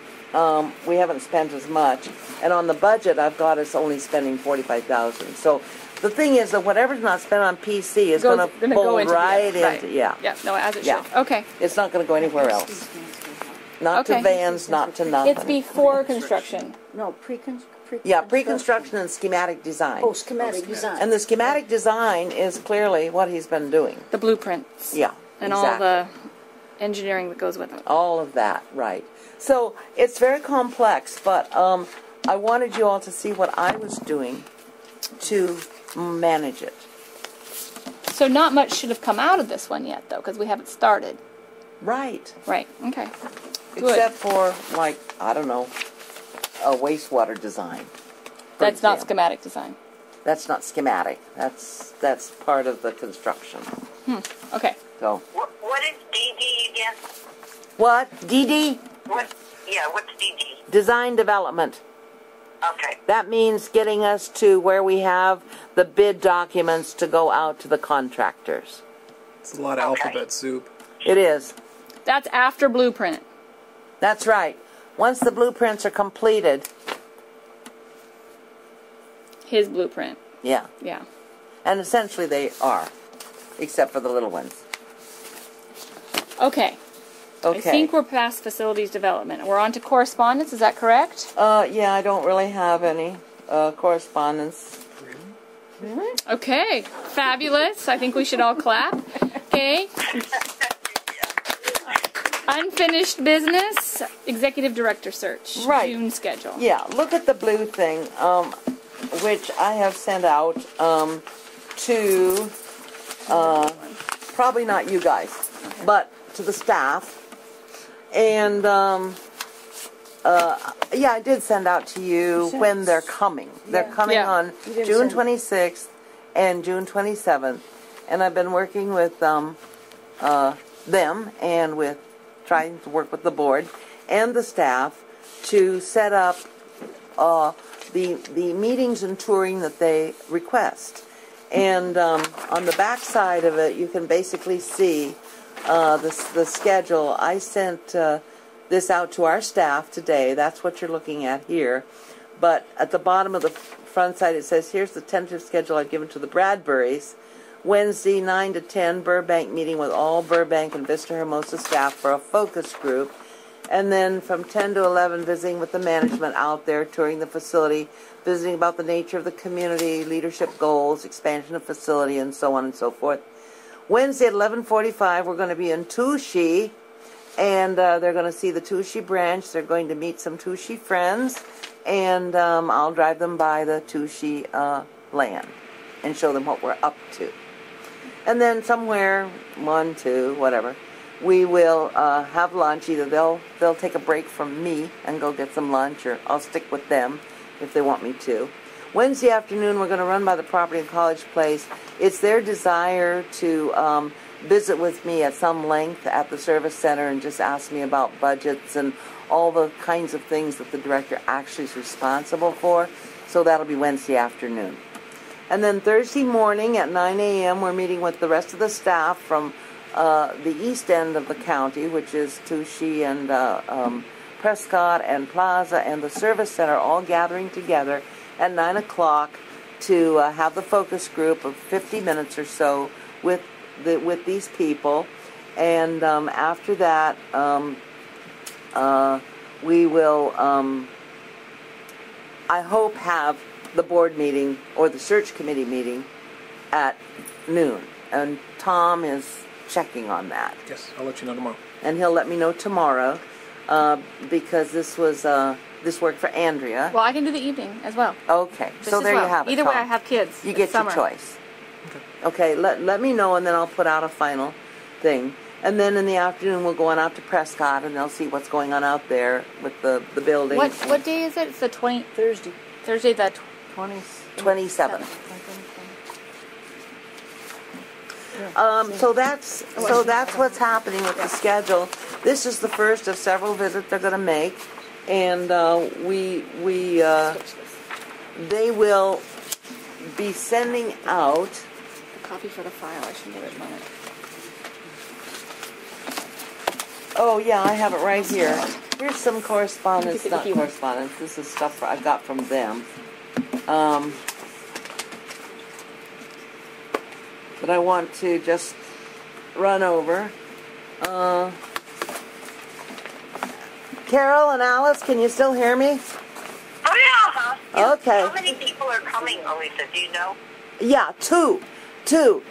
we haven't spent as much. And on the budget, I've got us only spending $45,000. So the thing is that whatever's not spent on PC is going to pull right into... Yeah. Yeah, no, as it should. Okay. It's not going to go anywhere else. Not to vans, not to nothing. It's before construction. No, pre-construction. Yeah, pre-construction and schematic design. Oh, schematic design. And the schematic design is clearly what he's been doing. The blueprints. Yeah, and all the engineering that goes with it. All of that, right. So it's very complex, but I wanted you all to see what I was doing to manage it. So not much should have come out of this one yet, though, because we haven't started. Right. Right, okay. Except for, like, I don't know, a wastewater design. That's not schematic design. That's not schematic. That's part of the construction. Okay. So. What is DD again? What? DD? What's DD? Design development. Okay. That means getting us to where we have the bid documents to go out to the contractors. It's a lot of alphabet soup. It is. That's after blueprint. That's right. Once the blueprints are completed. His blueprint. Yeah. Yeah. And essentially they are, except for the little ones. Okay. Okay. I think we're past facilities development. We're on to correspondence, is that correct? Yeah, I don't really have any correspondence. Really? Okay. Fabulous. I think we should all clap. Okay. Unfinished business, executive director search. Right. June schedule. Yeah, look at the blue thing, which I have sent out to, probably not you guys, but to the staff. And, yeah, I did send out to you when they're coming. They're coming on June 26th and June 27th. And I've been working with them and with trying to work with the board and the staff to set up the meetings and touring that they request. And on the back side of it, you can basically see the schedule. I sent this out to our staff today. That's what you're looking at here. But at the bottom of the front side, it says, here's the tentative schedule I've given to the Bradburys. Wednesday, 9 to 10, Burbank meeting with all Burbank and Vista Hermosa staff for a focus group. And then from 10 to 11, visiting with the management out there, touring the facility, visiting about the nature of the community, leadership goals, expansion of facility, and so on and so forth. Wednesday at 11:45, we're going to be in Touchy, and they're going to see the Touchy branch. They're going to meet some Touchy friends, and I'll drive them by the Touchy land and show them what we're up to. And then somewhere, 1, 2, whatever, we will have lunch. Either they'll take a break from me and go get some lunch, or I'll stick with them if they want me to. Wednesday afternoon, we're going to run by the property in College Place. It's their desire to visit with me at some length at the service center and just ask me about budgets and all the kinds of things that the director actually is responsible for. So that'll be Wednesday afternoon. And then Thursday morning at 9 a.m., we're meeting with the rest of the staff from the east end of the county, which is Touchy and Prescott and Plaza and the service center, all gathering together at 9 o'clock to have the focus group of 50 minutes or so with these people. And after that, we will, I hope, have the board meeting or the search committee meeting at noon. And Tom is checking on that. Yes, I'll let you know tomorrow. And he'll let me know tomorrow because this worked for Andrea. Well, I can do the evening as well. Okay, Just so as there well. you have it. Either way, Tom. I have kids. You It's get summer. your choice. Okay, let me know, and then I'll put out a final thing. And then in the afternoon, we'll go on out to Prescott, and they'll see what's going on out there with the building. What day is it? It's the Thursday. Thursday the 27th. So that's what's happening with the schedule. This is the first of several visits they're going to make, and they will be sending out. Copy for the file. I should give it a moment. Oh yeah, I have it right here. Here's some correspondence, You can not take it with you. correspondence. This is stuff I got from them. But I want to just run over. Carol and Alice, can you still hear me? Oh, yeah. Okay. How many people are coming, Elisa? Do you know? Yeah, two. Dan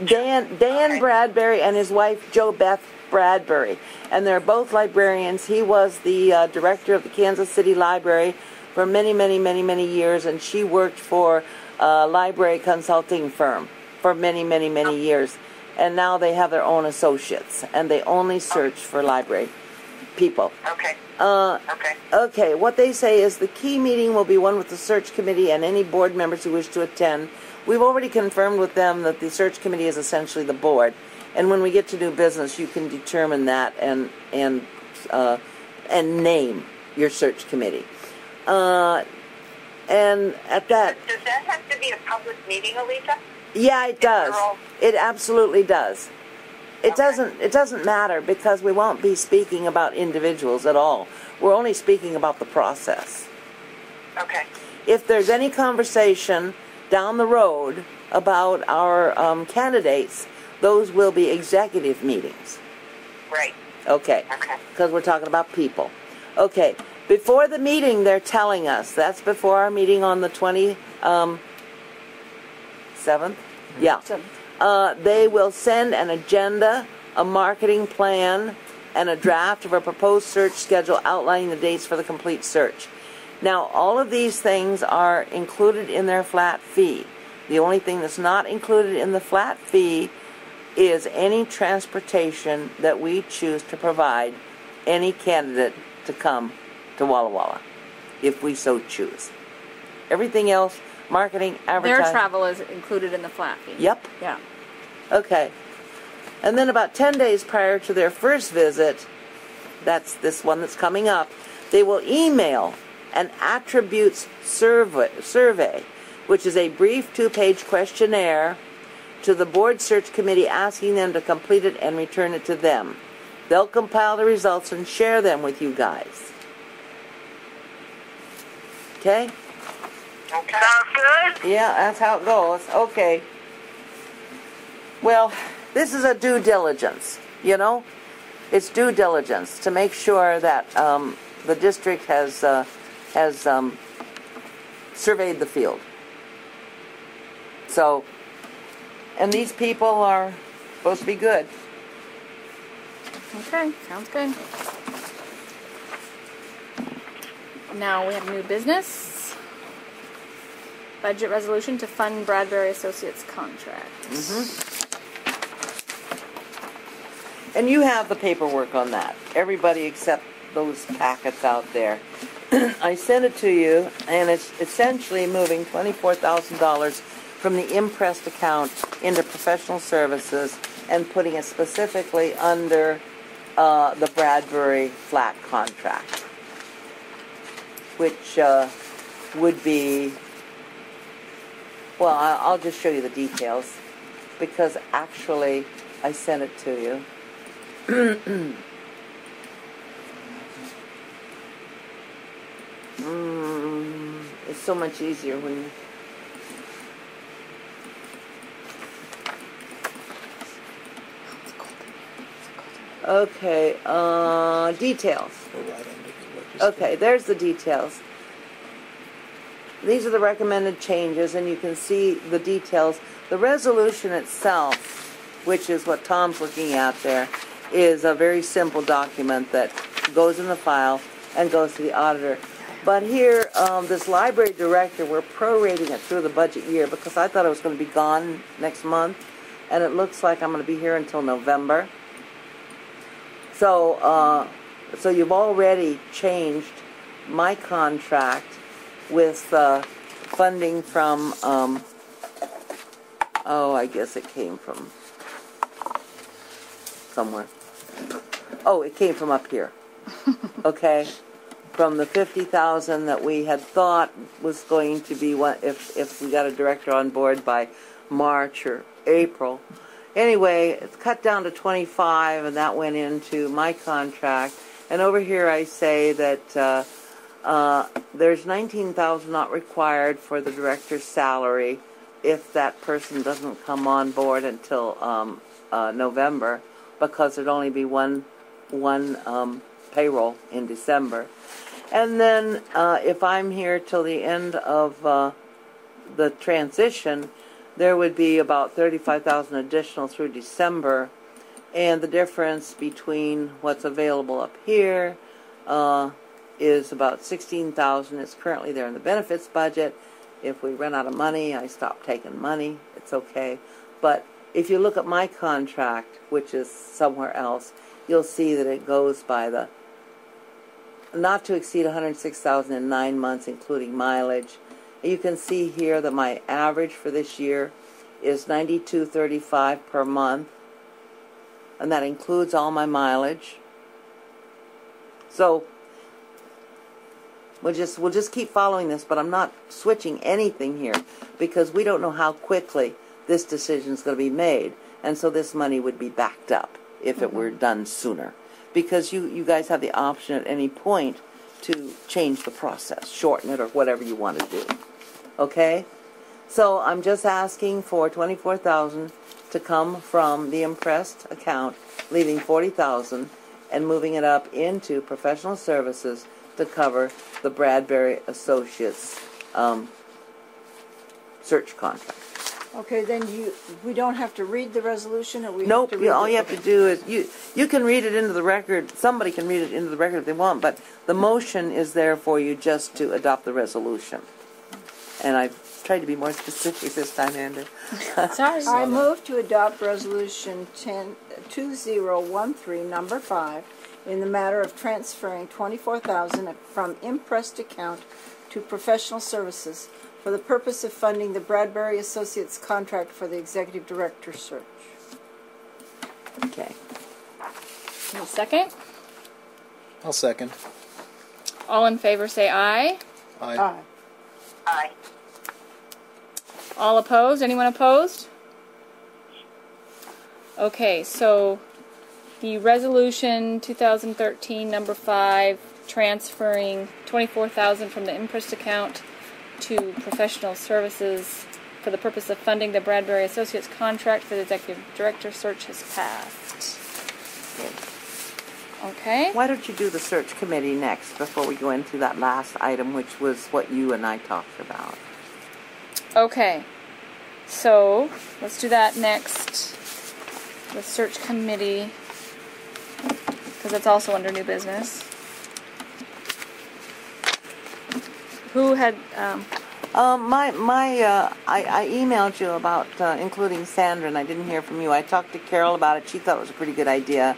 Okay. Bradbury and his wife Jo Beth Bradbury, and they're both librarians. He was the director of the Kansas City Library for many years, and she worked for a library consulting firm for many years. And now they have their own associates, and they only search for library people. Okay. Okay. Okay, what they say is the key meeting will be one with the search committee and any board members who wish to attend. We've already confirmed with them that the search committee is essentially the board, and when we get to do business, you can determine that and name your search committee. And at that, Does that have to be a public meeting, Elisa? yeah, it does. It absolutely does. It Okay. doesn't matter because we won't be speaking about individuals at all. We're only speaking about the process. Okay. If there's any conversation down the road about our candidates, those will be executive meetings. Right. Okay. Okay. Because we're talking about people. Okay. Before the meeting, they're telling us, that's before our meeting on the 27th? Yeah. They will send an agenda, a marketing plan, and a draft of a proposed search schedule outlining the dates for the complete search. Now, all of these things are included in their flat fee. The only thing that's not included in the flat fee is any transportation that we choose to provide any candidate to come to Walla Walla, if we so choose. Everything else, marketing, advertising. Their travel is included in the flat fee. Yep. Yeah. Okay. And then about 10 days prior to their first visit, that's this one that's coming up, they will email an attributes survey, which is a brief 2-page questionnaire to the board search committee asking them to complete it and return it to them. They'll compile the results and share them with you guys. Okay? Okay. Sounds good. Yeah, that's how it goes. Okay. Well, this is a due diligence, you know? It's due diligence to make sure that the district has surveyed the field. So, and these people are supposed to be good. Okay, sounds good. Now we have new business. Budget resolution to fund Bradbury Associates contract. And you have the paperwork on that. Everybody except those packets out there. I sent it to you, and it's essentially moving $24,000 from the impressed account into professional services and putting it specifically under the Bradbury flat contract, which would be, well, I'll just show you the details, because actually I sent it to you. It's so much easier when you... Okay, details. Okay, there's the details. These are the recommended changes, and you can see the details. The resolution itself, which is what Tom's looking at there, is a very simple document that goes in the file and goes to the auditor. But here, this library director, we're prorating it through the budget year because I thought I was going to be gone next month, and it looks like I'm going to be here until November. So, so you've already changed my contract with funding from, oh, I guess it came from somewhere. Oh, it came from up here. Okay, from the $50,000 that we had thought was going to be one if we got a director on board by March or April. Anyway, it's cut down to 25, and that went into my contract. And over here, I say that there's $19,000 not required for the director's salary if that person doesn't come on board until November, because there'd only be one payroll in December. And then if I'm here till the end of the transition, there would be about $35,000 additional through December, and the difference between what's available up here is about $16,000. It's currently there in the benefits budget. If we run out of money, I stop taking money. It's okay. But if you look at my contract, which is somewhere else, you'll see that it goes by the not to exceed $106,000 in 9 months, including mileage. You can see here that my average for this year is $92.35 per month, and that includes all my mileage. So we'll just keep following this, but I'm not switching anything here because we don't know how quickly this decision is going to be made, and so this money would be backed up if it were done sooner, because you guys have the option at any point to change the process, shorten it, or whatever you want to do. Okay? So I'm just asking for $24,000 to come from the impressed account, leaving $40,000 and moving it up into professional services to cover the Bradbury Associates search contract. Okay, then we don't have to read the resolution, or we nope, have to read all you have to do is you can read it into the record. Somebody can read it into the record if they want, but the motion is there for you just to adopt the resolution. And I've tried to be more specific this time, Andrew. Sorry. I move to adopt Resolution 2013, number 5, in the matter of transferring $24,000 from impressed account to professional services for the purpose of funding the Bradbury Associates contract for the executive director search. Okay. Any second? I'll second. All in favor say aye. Aye. Aye. Aye. All opposed? Anyone opposed? Okay, so the resolution 2013 number 5 transferring $24,000 from the impressed account to professional services for the purpose of funding the Bradbury Associates contract for the executive director search has passed. Okay. Why don't you do the search committee next before we go into that last item, which was what you and I talked about? Okay. So let's do that next. The search committee, because it's also under new business. Who had? I emailed you about including Sandra, and I didn't hear from you. I talked to Carol about it. She thought it was a pretty good idea.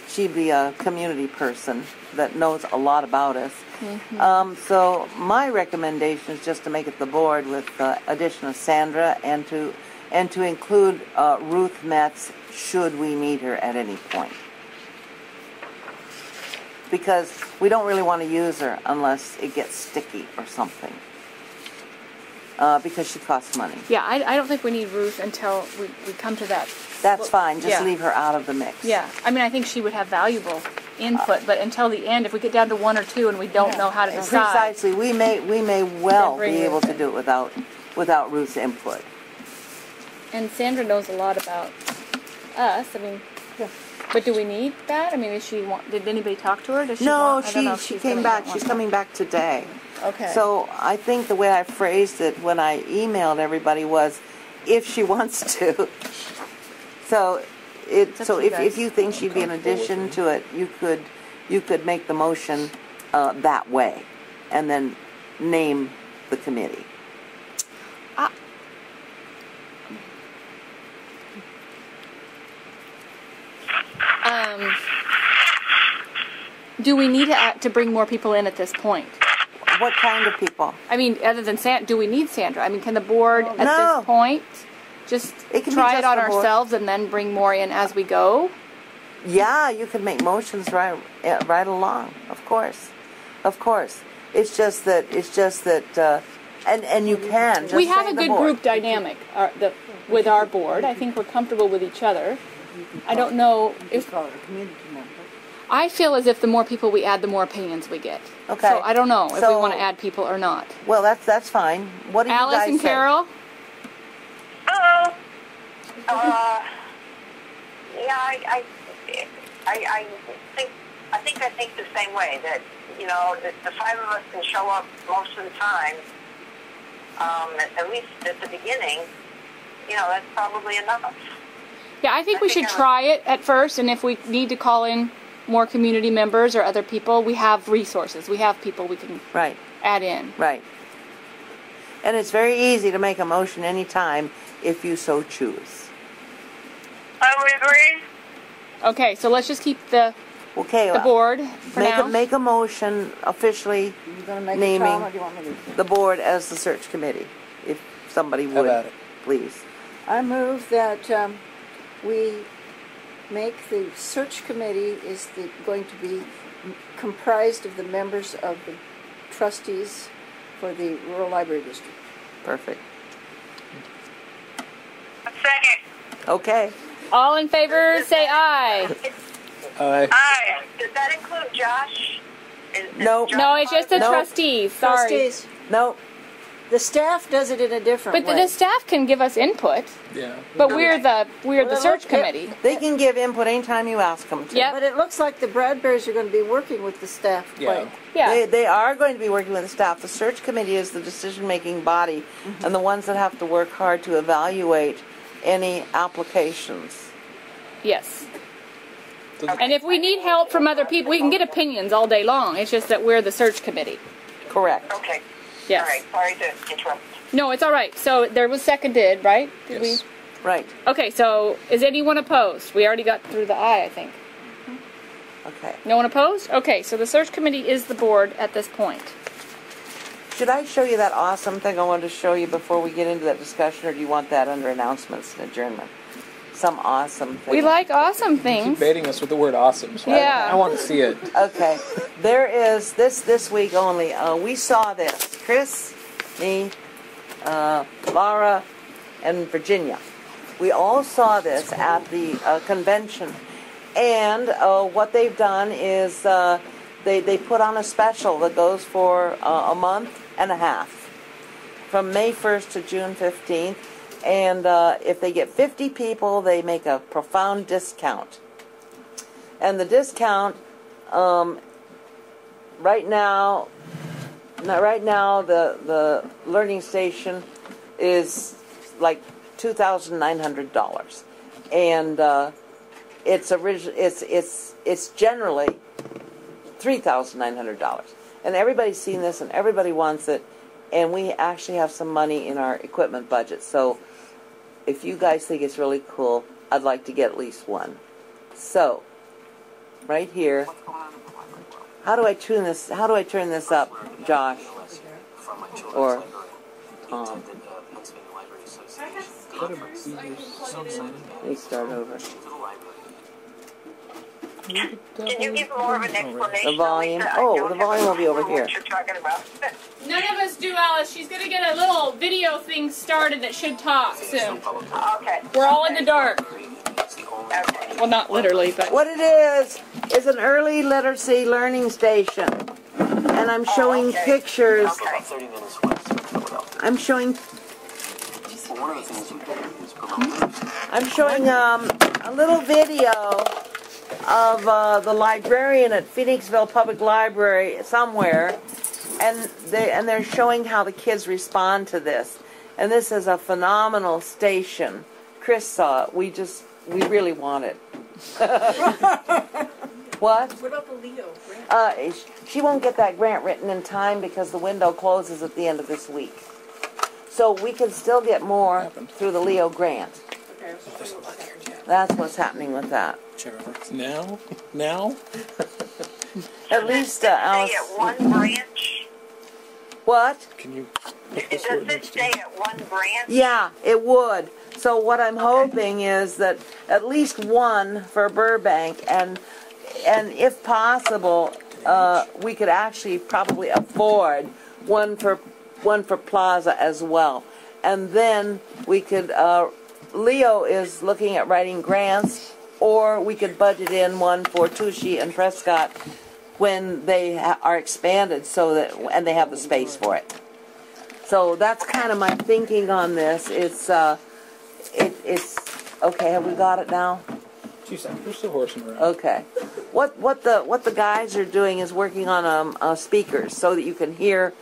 She'd be a community person that knows a lot about us. Mm-hmm. So my recommendation is just to make it the board with addition of Sandra and to include Ruth Metz should we need her at any point. Because we don't really want to use her unless it gets sticky or something. Because she costs money. Yeah, I don't think we need Ruth until we come to that. That's fine. Just leave her out of the mix. Yeah. I mean, I think she would have valuable input, but until the end, if we get down to one or two and we don't know how to decide. Precisely. We may well be able to do it without Ruth's input. And Sandra knows a lot about us. I mean, but do we need that? I mean, did anybody talk to her? Does she No, want, she came back. She's coming back today. Okay. So I think the way I phrased it when I emailed everybody was, if she wants to. So if you think she'd be an addition to it, you could make the motion that way, and then name the committee. Do we need to bring more people in at this point? What kind of people? I mean, other than do we need Sandra? I mean, can the board at this point just try it on ourselves and then bring more in as we go? Yeah, you can make motions right along. Of course. It's just that, and you can. Just we have say a the good board. group dynamic with our board. I think we're comfortable with each other. I don't know if. I feel as if the more people we add, the more opinions we get. Okay. So I don't know if we want to add people or not. Well, that's fine. What do you Alice guys and say? Carol? Hello. Yeah, I think the same way that the five of us can show up most of the time. At least at the beginning, that's probably enough. Yeah, I think we should try it at first, and if we need to call in more community members or other people, we have resources. We have people we can add in. Right. And it's very easy to make a motion anytime if you so choose. I would agree. Okay, so let's just keep the board for now. Make a motion officially naming the board as the search committee, if somebody would, please. I move that we make the search committee going to be comprised of the members of the trustees for the Rural Library District. Perfect. Second. Okay. All in favor, say aye. Aye. Does that include Josh? No. No, it's just the trustees. Sorry. Trustees. No. The staff does it in a different way. But the staff can give us input. Yeah. But we're the search committee. They can give input anytime you ask them to. Yep. But it looks like the Bradburys are going to be working with the staff. Yeah. They are going to be working with the staff. The search committee is the decision-making body, and the ones that have to work hard to evaluate any applications. Yes. And if we need help from other people, we can get opinions all day long. It's just that we're the search committee. Correct. Okay. Yes. All right. Sorry to interrupt. No, it's all right. So there was seconded, right? Did Yes. Right. Okay, so is anyone opposed? We already got through the aye, I think. Okay. No one opposed? Okay, so the search committee is the board at this point. Should I show you that awesome thing I wanted to show you before we get into that discussion, or do you want that under announcements and adjournment? Some awesome thing. We like awesome Keep things. baiting us with the word awesome. So Yeah. I want to see it. Okay. There is this week only. We saw this. Chris, me, Laura, and Virginia. We all saw this at the convention. And what they've done is they put on a special that goes for a month and a half, from May 1st to June 15th. And if they get 50 people, they make a profound discount. And the discount, right now, the learning station is like $2,900, and it's generally $3,900. And everybody's seen this, and everybody wants it, and we actually have some money in our equipment budget. So, if you guys think it's really cool, I'd like to get at least one. So, right here. How do I tune this? How do I turn this up, Josh? Or Tom? Let me start over. Can you give more of an explanation? The volume. Lisa? Oh, the volume will be over here. What you're talking about. None of us do, Alice. She's going to get a little video thing started that should talk soon. Okay. We're all in the dark. Okay. Well, not literally, but... What it is an early literacy learning station. And I'm showing pictures. Okay. I'm showing a little video of the librarian at Phoenixville Public Library somewhere, and they're showing how the kids respond to this. And this is a phenomenal station. Chris saw it. We really want it. What? What about the Leo grant? She won't get that grant written in time because the window closes at the end of this week. So we can still get more through the Leo grant. Okay. That's what's happening with that. Now? At least, Does it Alice. stay at one branch? What? Can you Does it stay at one branch? Yeah, it would. So what I'm hoping is that at least one for Burbank, and if possible, we could actually probably afford one for Plaza as well. And then we could, Leo is looking at writing grants, or we could budget in one for Tushy and Prescott when they are expanded, so that, and they have the space for it. So that's kind of my thinking on this. It's okay. Have we got it now? We're still horsing around. Okay. What the guys are doing is working on speakers so that you can hear.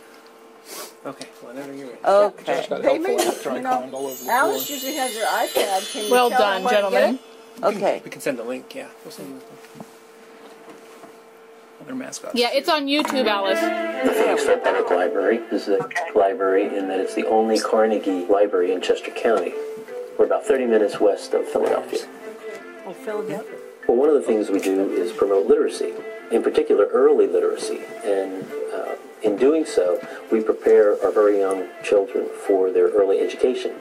Okay, whenever you're ready. Okay. Josh got They helpful may, after I you know, climbed all over the Alice floor. usually has her iPad. Can you Well tell done, them where to get gentlemen. it? Okay. We can send the link, yeah. We'll send you the Their mascots. Yeah, it's on YouTube, Alice. The Phoenixville Public Library is a library in that it's the only Carnegie library in Chester County. We're about 30 minutes west of Philadelphia. Oh, Philadelphia. Well, one of the things we do is promote literacy, in particular early literacy, and in doing so, we prepare our very young children for their early education.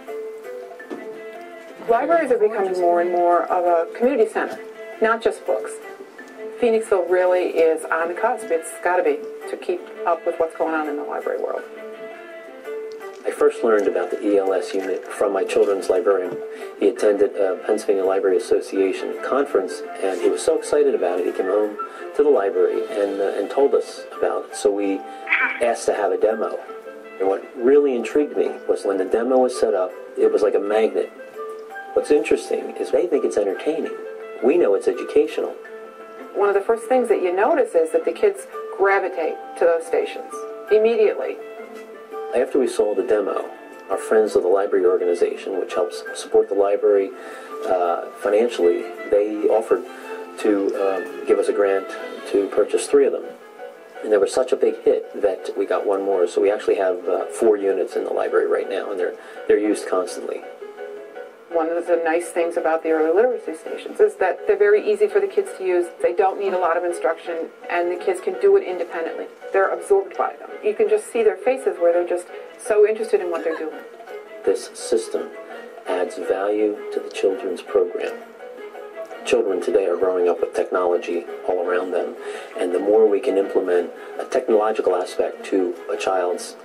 Libraries are becoming more and more of a community center, not just books. Phoenixville really is on the cusp. It's got to be, to keep up with what's going on in the library world. I first learned about the ELS unit from my children's librarian. He attended a Pennsylvania Library Association conference, and he was so excited about it, he came home to the library and told us about it. So we asked to have a demo. And what really intrigued me was when the demo was set up, it was like a magnet. What's interesting is they think it's entertaining. We know it's educational. One of the first things that you notice is that the kids gravitate to those stations immediately. After we saw the demo, our friends of the library organization, which helps support the library financially, they offered to give us a grant to purchase 3 of them. And they were such a big hit that we got one more. So we actually have 4 units in the library right now, and they're used constantly. One of the nice things about the early literacy stations is that they're very easy for the kids to use. They don't need a lot of instruction, and the kids can do it independently. They're absorbed by them. You can just see their faces where they're just so interested in what they're doing. This system adds value to the children's program. Children today are growing up with technology all around them, and the more we can implement a technological aspect to a child's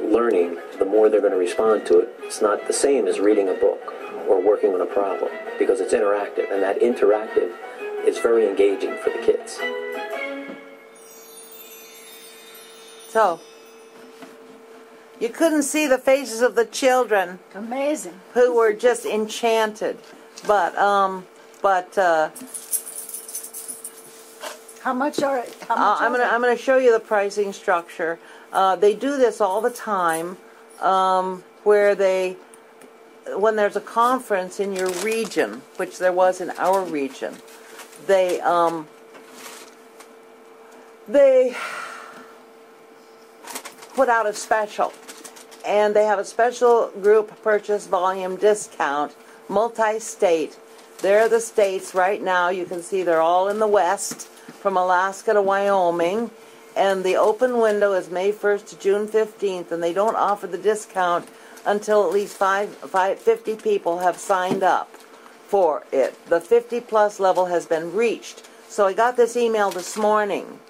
learning, the more they're going to respond to it. It's not the same as reading a book or working on a problem, because it's interactive, and that interactive is very engaging for the kids. So, you couldn't see the faces of the children. Amazing. Who were just enchanted. But How much are? How much I'm gonna show you the pricing structure. They do this all the time, where when there's a conference in your region, which there was in our region, they put out a special, and they have a special group purchase volume discount, multi-state. They're the states right now. You can see they're all in the West, from Alaska to Wyoming, and the open window is May 1st to June 15th, and they don't offer the discount until at least 50 people have signed up for it. The 50-plus level has been reached. So I got this email this morning.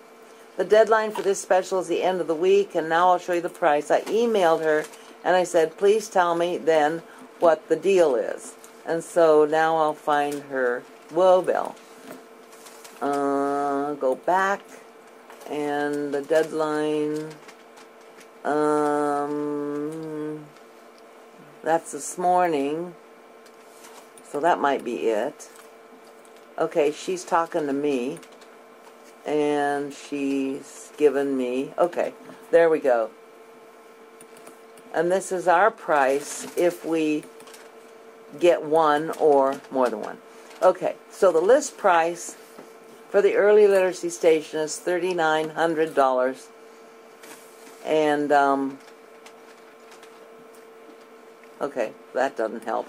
The deadline for this special is the end of the week, and now I'll show you the price. I emailed her, and I said, please tell me then what the deal is. And so now I'll find her Wobel. Go back, and the deadline, that's this morning, so that might be it. Okay, she's talking to me, and she's given me, okay, there we go. And this is our price if we get one or more than one. Okay, so the list price for the early literacy station is $3,900. And, okay, that doesn't help.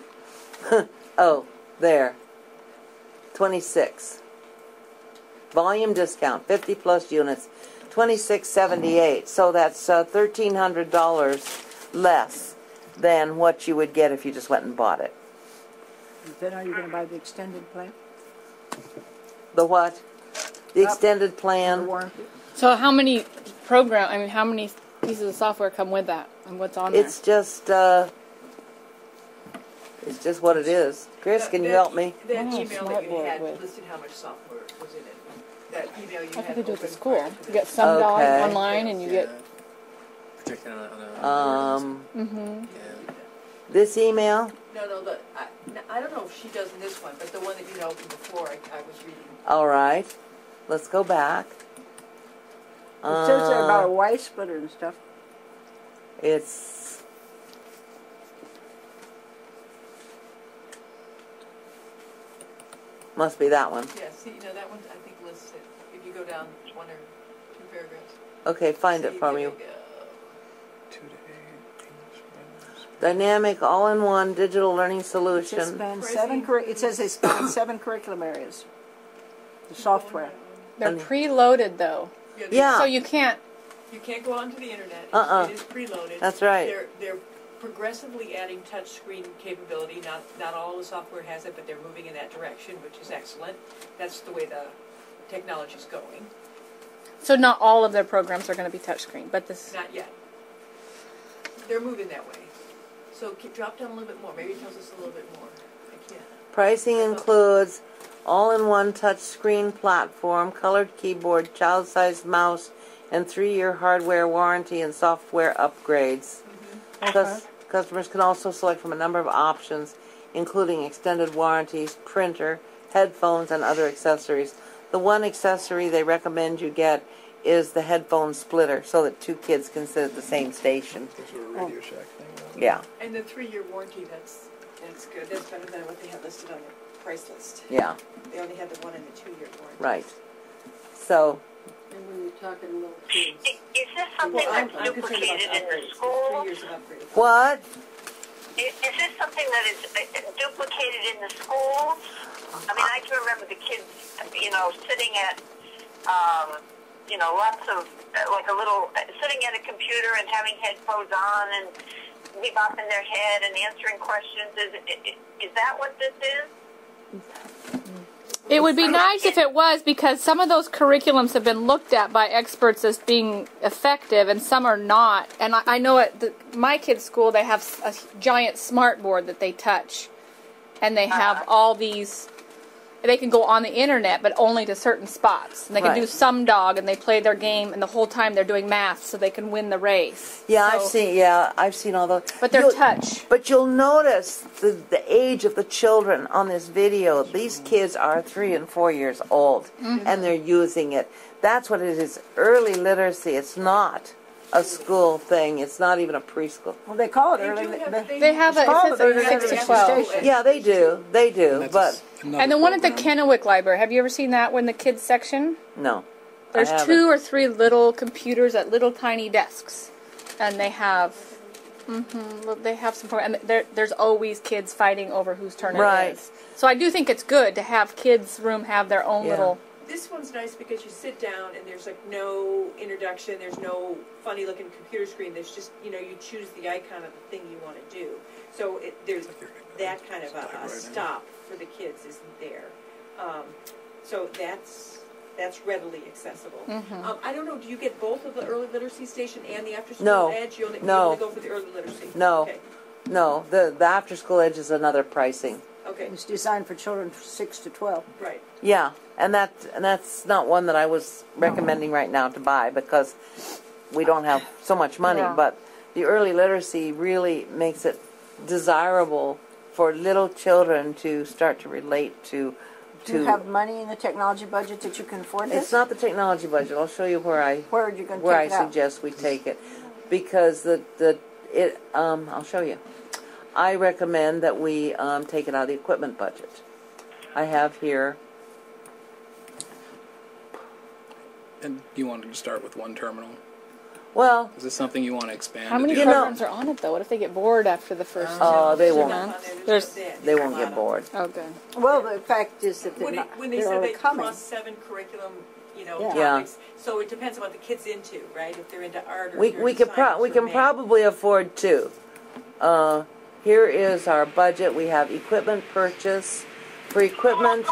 Oh, there. 26. Volume discount, 50 plus units, $26.78. So that's $1,300 less than what you would get if you just went and bought it. Then are you going to buy the extended plan? The what? The extended plan. The warranty? So how many how many pieces of software come with that, and what's on there? It's just what it is. Chris, can you help me? That email that you had listed how much software was in it. That email you had. That's what they do at the school. You get some dollars online, and you get. This email. No. I don't know if she does in this one, but the one that you had opened before, I was reading. All right, let's go back. It says there about a Y splitter and stuff. It's must be that one. Yeah, see, that one I think lists it. If you go down one or two paragraphs. Okay, find it for me. Dynamic all-in-one digital learning solution. It says they span 7 curriculum areas. The software. They're preloaded though. Yeah. So you can't. You can't go onto the internet. It is preloaded. That's right. They're progressively adding touch screen capability. Not all the software has it, but they're moving in that direction, which is excellent. That's the way the technology's going. So not all of their programs are going to be touchscreen, but this. Not yet. They're moving that way. So drop down a little bit more. Maybe it tells us a little bit more. I can't. Pricing includes all-in-one touch screen platform, colored keyboard, child-sized mouse, and 3-year hardware warranty and software upgrades. Customers can also select from a number of options, including extended warranties, printer, headphones, and other accessories. The one accessory they recommend you get is the headphone splitter, so that 2 kids can sit at the same station. Radio Shack thing. Yeah. And the 3-year warranty, that's good. That's better than what they have listed on the price list. Yeah. They only had the 1 and the 2-year warranty. Right. So. And when you're talking little kids. Is this something that's duplicated in the school? 3 years of upgrade. What? Is this something that is duplicated in the schools? I mean, I can remember the kids, sitting at, lots of, like a little, sitting at a computer and having headphones on and bebopping their head and answering questions. Is that what this is? It would be nice if it was, because some of those curriculums have been looked at by experts as being effective, and some are not. And I know at my kids' school they have a giant smart board that they touch, and they have all these they can go on the internet, but only to certain spots. And they can do some dog, and they play their game, and the whole time they're doing math, so they can win the race. Yeah, So, I've seen all those. But they're touch. But you'll notice the age of the children on this video. These kids are 3 and 4 years old, and they're using it. That's what it is. Early literacy. It's not a school thing. It's not even a preschool. Well, they call it early. They have it says it's 6 to 12. Yeah, they do. They do. But and the one at the Kennewick Library, have you ever seen that one, the kids section? no. There's 2 or 3 little computers at little tiny desks, and they have some. And there's always kids fighting over whose turn it is. So I do think it's good to have kids' room have their own little. This one's nice because you sit down and there's like no introduction, there's no funny looking computer screen, there's just, you choose the icon of the thing you want to do. So there's that kind of a stop for the kids isn't there. So that's readily accessible. I don't know, do you get both of the early literacy station and the after school edge? You only go for the early literacy? No. Okay. No. The after school edge is another pricing. Okay. It's designed for children 6 to 12. Right. Yeah, and that's not one that I was recommending right now to buy because we don't have so much money. Yeah. But the early literacy really makes it desirable for little children to start to relate to. Do you have money in the technology budget that you can afford this? It's not the technology budget. I'll show you where I suggest we take it, because I'll show you. I recommend that we take it out of the equipment budget. I have here. And you wanted to start with one terminal? Well, is this something you want to expand? How many programs are on it though? What if they get bored after the first? Oh, they won't. They won't get bored. Oh, good. Well, the fact is that when they said they cross 7 curriculum, topics, so it depends on what the kid's into, right? If they're into art or we can probably afford 2. Here is our budget. We have equipment purchase. For equipment,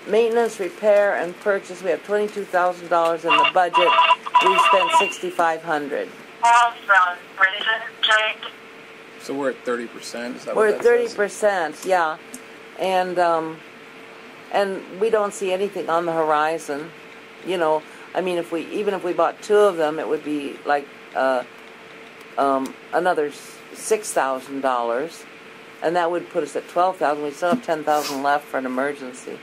maintenance, repair, and purchase, we have $22,000 in the budget. We spent $6,500. So we're at 30%. Is that we're what at that 30%, yeah, and we don't see anything on the horizon. I mean, if we bought 2 of them, it would be like another $6,000, and that would put us at $12,000. We still have $10,000 left for an emergency.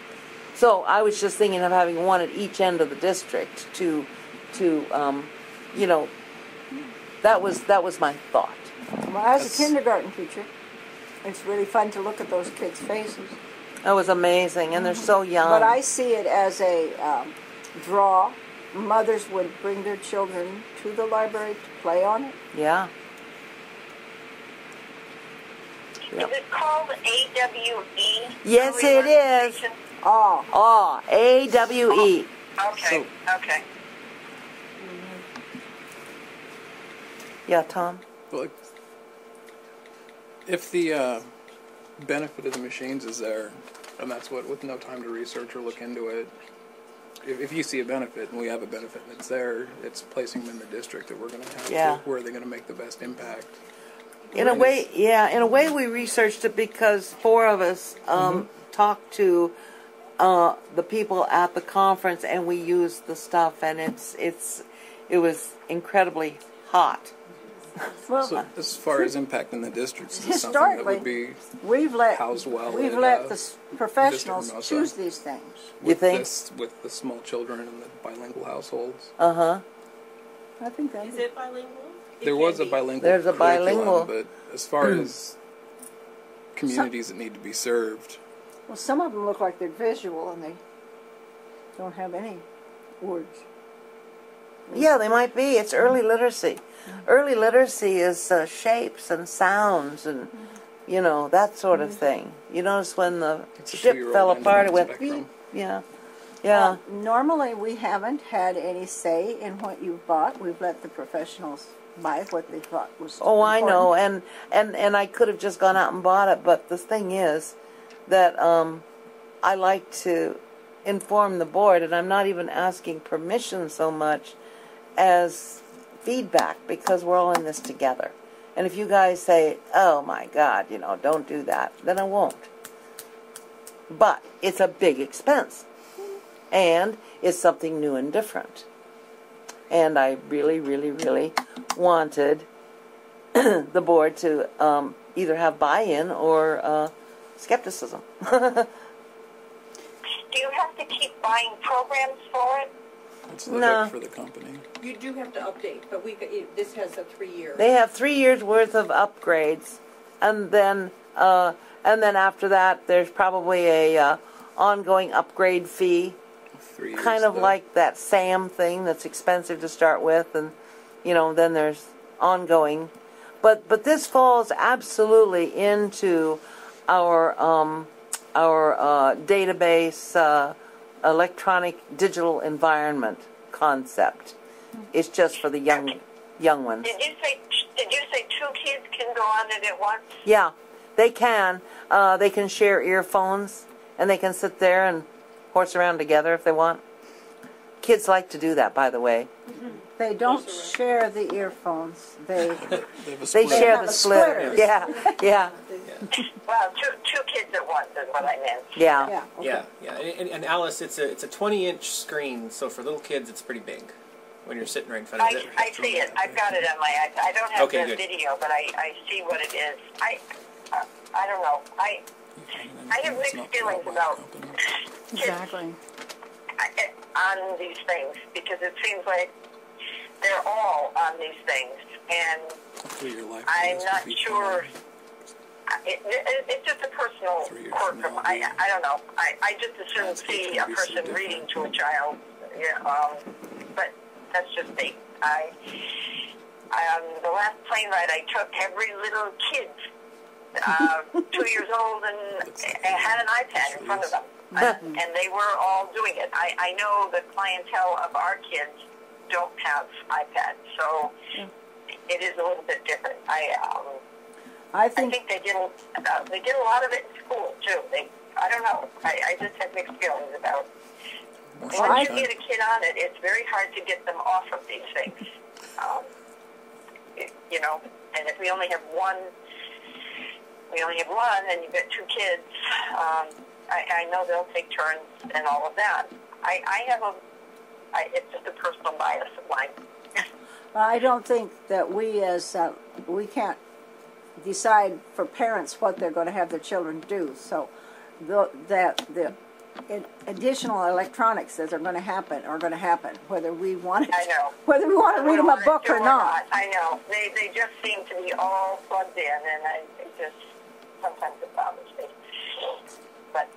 So I was just thinking of having one at each end of the district to that was my thought. Well, as a kindergarten teacher, it's really fun to look at those kids' faces. That was amazing, and they're so young. But I see it as a draw. Mothers would bring their children to the library to play on it. Yeah. Is it called AWE? Yes, it is. AWE. Okay, okay. Yeah, Tom? Well, if the benefit of the machines is there, and that's what, with no time to research or look into it, if you see a benefit and we have a benefit and it's there, it's placing them in the district that we're going to have. Where are they going to make the best impact? In a way, we researched it because 4 of us talked to the people at the conference, and we used the stuff, and it was incredibly hot. Well, so as far as impact in the districts, is this something that would be housed well? We've let the professionals choose these things. You think? With the small children and the bilingual households. I think that is it bilingual? There was a bilingual. There's a bilingual, but as far as communities that need to be served. Well, some of them look like they're visual and they don't have any words. Yeah, they might be. It's early literacy. Early literacy is shapes and sounds and, that sort of thing. You notice when the ship fell apart, it went beep. Yeah. Yeah. Normally, we haven't had any say in what you've bought. We've let the professionals buy what they thought was important. I know, and I could have just gone out and bought it, but the thing is that I like to inform the board, and I'm not even asking permission so much as feedback, because we're all in this together. And if you guys say, oh my God, don't do that, then I won't. but it's a big expense, and it's something new and different. And I really, really, really wanted the board to either have buy-in or skepticism. Do you have to keep buying programs for it? It's the No. hook for the company. You do have to update, but this has a 3-year. They have 3 years worth of upgrades, and then after that, there's probably a ongoing upgrade fee, 3 years. kind of though. like that SAM thing that's expensive to start with, and then there's ongoing. But this falls absolutely into our database electronic digital environment concept. It's just for the young ones. Did you say 2 kids can go on it at once? Yeah, they can. They can share earphones, and they can sit there and horse around together if they want. Kids like to do that, by the way. They don't share the earphones. They They share have the a splitter. splitter. Yeah. Well, two kids at once is what I meant. Yeah. Okay. Yeah. And Alice, it's a 20-inch screen, so for little kids, it's pretty big when you're sitting right in front of it. I see it. I've got it on my iPad. I don't have Okay, the good. video, but I see what it is. I don't know. I have It's mixed not feelings bought by the about company. Exactly. on these things because it seems like they're all on these things, and A 3-year life I'm has not to be sure. fine. It's just a personal 3 years quirk from of now, I don't know. I just as soon That's see gonna a be so person reading different. to a child. Yeah, but that's just me. The last plane ride I took, every little kid, 2 years old, and had an iPad in front of them, and they were all doing it. I know the clientele of our kids don't have iPads, so it is a little bit different. I think think they did a lot of it in school too. I don't know. I just have mixed feelings about. Once you get a kid on it, it's very hard to get them off of these things. And if we only have one, and you've got 2 kids. I know they'll take turns and all of that. It's just a personal bias of mine. I don't think that we can't decide for parents what they're going to have their children do. So the additional electronics that are going to happen, whether we want it, I know. whether we want to read them a book or not. I know. They just seem to be all plugged in, and it just sometimes it bothers me. But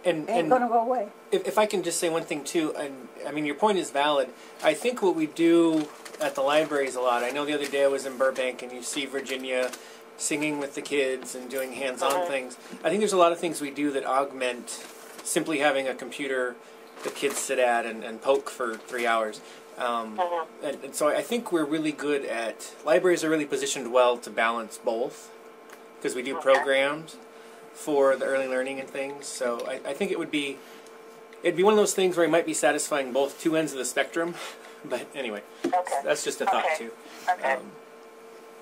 Ain't going to go away. If I can just say one thing too, and I mean your point is valid. I think what we do at the libraries a lot. I know the other day I was in Burbank and you see Virginia singing with the kids and doing hands-on things. I think there's a lot of things we do that augment simply having a computer the kids sit at and poke for 3 hours. And so I think we're really good at, libraries are really positioned well to balance both because we do programs for the early learning and things. So I think it'd be one of those things where it might be satisfying both 2 ends of the spectrum. But anyway, that's just a thought too. Okay.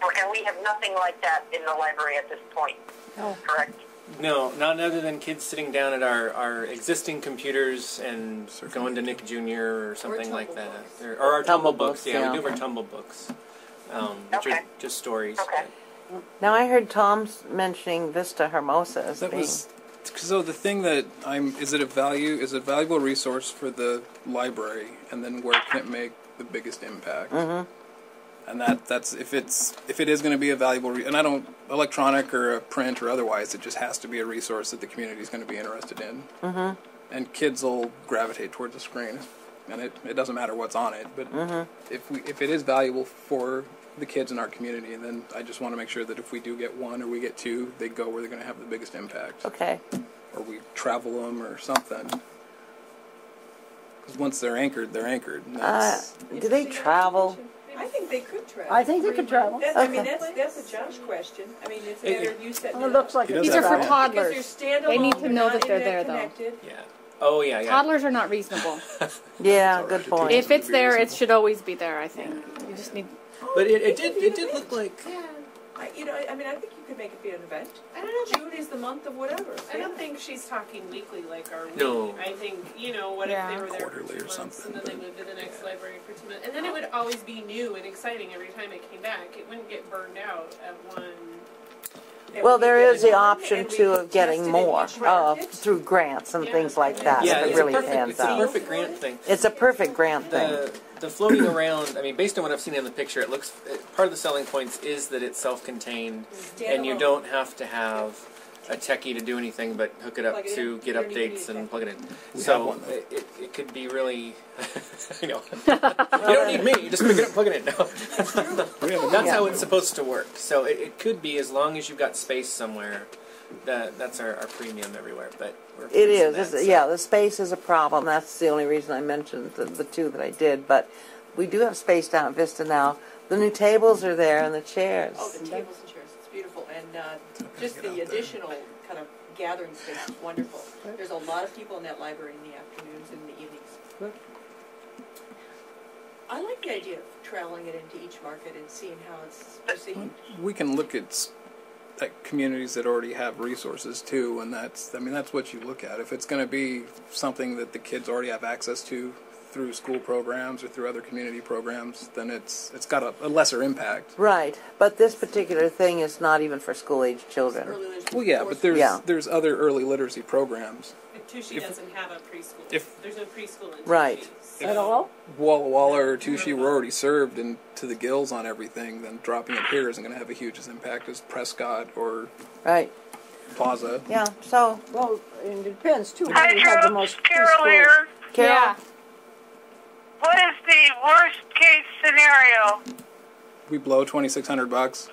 And we have nothing like that in the library at this point. No. Correct? No, not other than kids sitting down at our existing computers and going to Nick Jr. or something like that. Or our tumble books. Yeah, we do have our tumble books, which are just stories. Okay. Now I heard Tom's mentioning Vista Hermosa as That being... was so the thing that is it a valuable resource for the library, and then where can it make the biggest impact? And that's if it is going to be a valuable and I don't electronic or a print or otherwise, it just has to be a resource that the community is going to be interested in. And kids will gravitate towards the screen, and it doesn't matter what's on it. But if it is valuable for the kids in our community, and then I just want to make sure that if we do get 1 or we get 2, they go where they're going to have the biggest impact. Okay. Or we travel them or something. Because once they're anchored, they're anchored. And Do they travel? I think they could travel. I think they could travel. I mean, that's a Josh question. I mean, it's a matter of you setting Well, it looks like He it's These are for Yeah. toddlers. Because they're standalone, They need to they're know not that they're there, internet though. connected. Yeah. Oh yeah. Toddlers are not reasonable. Yeah, It's good alright. point. If it's there, it should always be there, I think. You just need... But it did look like I mean, I think you could make it be an event. I don't know. June is the month of whatever. I don't think she's talking weekly like our week. No. I think, what Yeah. if they were there Quarterly for 2 or months something, and then they moved to the next library for 2 months. And then it would always be new and exciting every time it came back. It wouldn't get burned out at one. Well, there is the option and we too could of getting test it in more each market. through grants and Yeah. things like that. Yeah, if it it's really a perfect, pans it's a out. perfect grant thing. It's a perfect grant thing. The floating around, I mean, based on what I've seen in the picture, it looks, part of the selling points is that it's self-contained, and you don't have to have a techie to do anything but hook it up Plug it to in. get You don't even updates need a and plug it in. We have So one, though. it could be really, you know, you don't need me, just pick it up, plug it in. No. That's how it's supposed to work. So it could be, as long as you've got space somewhere, that's our premium everywhere. But we're It facing is. that, It's- so. Yeah, the space is a problem. That's the only reason I mentioned the two that I did. But we do have space down at Vista now. The new tables are there and the chairs. Oh, the tables and chairs, it's beautiful. And just the additional kind of gathering space is wonderful. There's a lot of people in that library in the afternoons and the evenings. I like the idea of traveling it into each market and seeing how it's received. We can look at communities that already have resources too, and that's what you look at. If it's going to be something that the kids already have access to through school programs or through other community programs, then it's got a lesser impact. Right, but this particular thing is not even for school-age children. Well, yeah, but there's other early literacy programs. And Tushy doesn't have a preschool. There's no preschool in Right. Tushy. At all? Walla or Tushy were already served and to the gills on everything, then dropping it here isn't going to have a huge impact as Prescott or Right. Plaza. Yeah, so... Well, it depends, too. Hi, We have the most Carol preschools. here. Carol? Yeah. What is the worst case scenario? We blow $2,600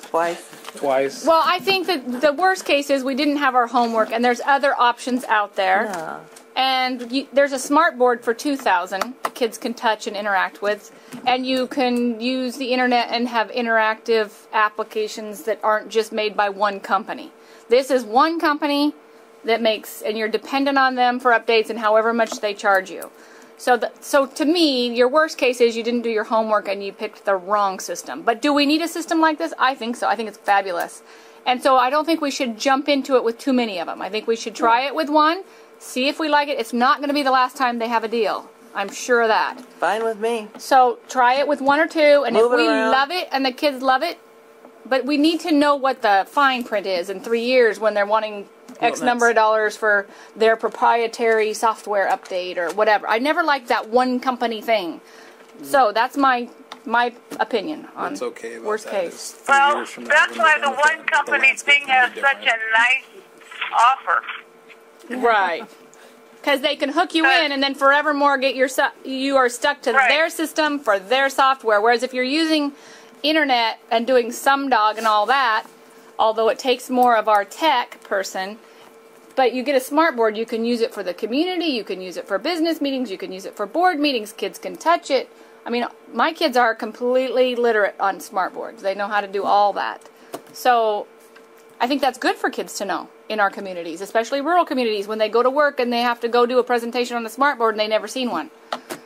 Twice. Well, I think that the worst case is we didn't have our homework, and there's other options out there. Yeah. And there's a smart board for $2,000 that kids can touch and interact with, and you can use the internet and have interactive applications that aren't just made by one company. This is one company that makes, and you're dependent on them for updates and however much they charge you. So to me, your worst case is you didn't do your homework and you picked the wrong system. But do we need a system like this? I think so. I think it's fabulous. And so I don't think we should jump into it with too many of them. I think we should try it with one, see if we like it. It's not going to be the last time they have a deal. I'm sure of that. Fine with me. So try it with one or two, and Move if it we around. love it and the kids love it, but we need to know what the fine print is in 3 years when they're wanting X number of dollars for their proprietary software update or whatever. I never liked that one company thing. So that's my opinion on What's okay about worst that case. is 3 Well, years from now, that's when we're why done the with one it, company landscape's thing gonna has be such a different. nice offer. Right. Because they can hook you in and then forevermore you are stuck to their system for their software. Whereas if you're using internet and doing SumDog and all that, although it takes more of our tech person, but you get a smart board, you can use it for the community, you can use it for business meetings, you can use it for board meetings, kids can touch it. I mean, my kids are completely literate on smart boards. They know how to do all that. So I think that's good for kids to know in our communities, especially rural communities, when they go to work and they have to go do a presentation on the smart board and they've never seen one.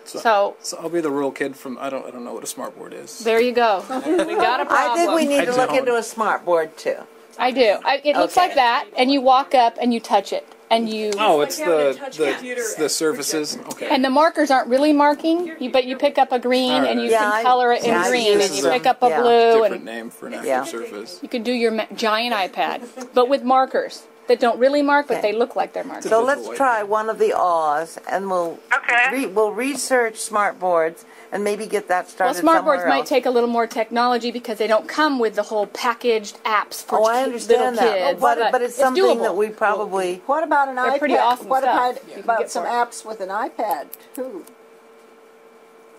So I'll be the rural kid from I don't know what a smart board is. there you go. We got a problem. I think we need to look don't. into a smart board too. I do. It looks Okay. like that, and you walk up and you touch it, and you. Oh, it's like having a touch computer the at surfaces. Okay. And the markers aren't really marking, but you pick up a green and you Yeah, can color it in I green, use and you them. pick up a Yeah. blue, Different and name for an active Yeah. surface. you can do your giant iPad, but with markers that don't really mark, but Okay. they look like they're markers. So Digital let's try whiteboard. one of the O's, and we'll research smart boards and maybe get that Well, started smart boards somewhere might else. take a little more technology because they don't come with the whole packaged apps for Oh, I little understand that, kids. but it's something doable. that we probably. What about an They're iPad? pretty awesome what stuff. about, You can about get some for it. apps with an iPad, too?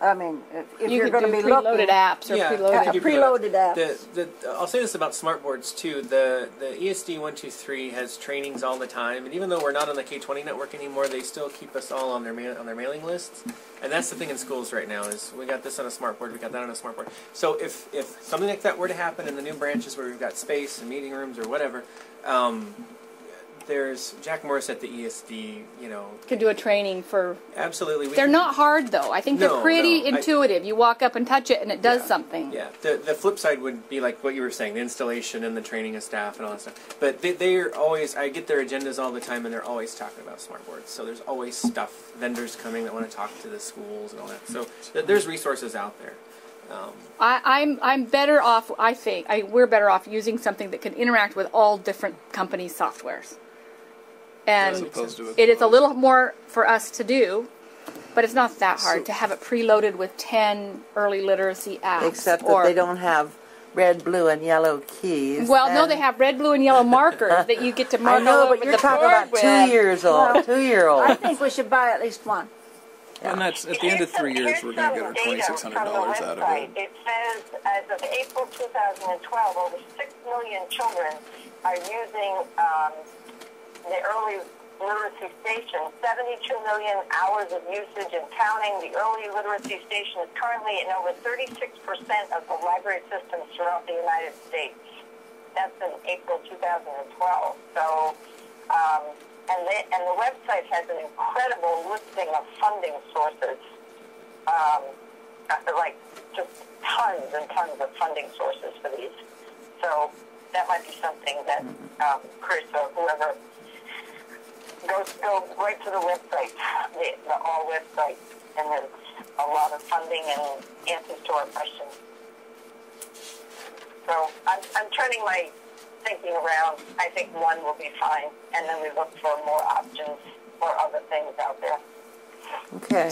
I mean, if You you're could going do to be looking preloaded apps or Yeah. preloaded. Yeah. preloaded apps. I'll say this about smart boards too. The ESD 123 has trainings all the time, and even though we're not on the K20 network anymore, they still keep us all on their mailing lists. And that's the thing in schools right now is we got this on a smart board, we got that on a smart board. So if something like that were to happen in the new branches where we've got space and meeting rooms or whatever, there's Jack Morris at the ESD, you know. Could do a training for... Absolutely. They're not hard, though. I think they're pretty no, intuitive. You walk up and touch it, and it does something. Yeah. The flip side would be like what you were saying, the installation and the training of staff and all that stuff. But they're always, I get their agendas all the time, and they're always talking about smart boards. So there's always stuff, vendors coming that want to talk to the schools and all that. So there's resources out there. I'm better off, I think, we're better off using something that can interact with all different companies' softwares. And it is a little more for us to do, but it's not that hard to have it preloaded with 10 early literacy apps. Except that they don't have red, blue, and yellow keys. Well, no, they have red, blue, and yellow markers that you get to mark all over but the you're talking about board 2 years old. 2-year-old. I think we should buy at least one. And that's at the end of 3 years, we're going to get our $2,600 out of it. It says, as of April 2012, over 6 million children are using the early literacy station. 72 million hours of usage and counting. The early literacy station is currently in over 36% of the library systems throughout the United States. That's in April 2012. So, and the website has an incredible listing of funding sources, like just tons and tons of funding sources for these. So that might be something that Chris or whoever go right to the website, the all website, and there's a lot of funding and answers to our questions. So I'm turning my thinking around. I think one will be fine, and then we look for more options or other things out there. Okay.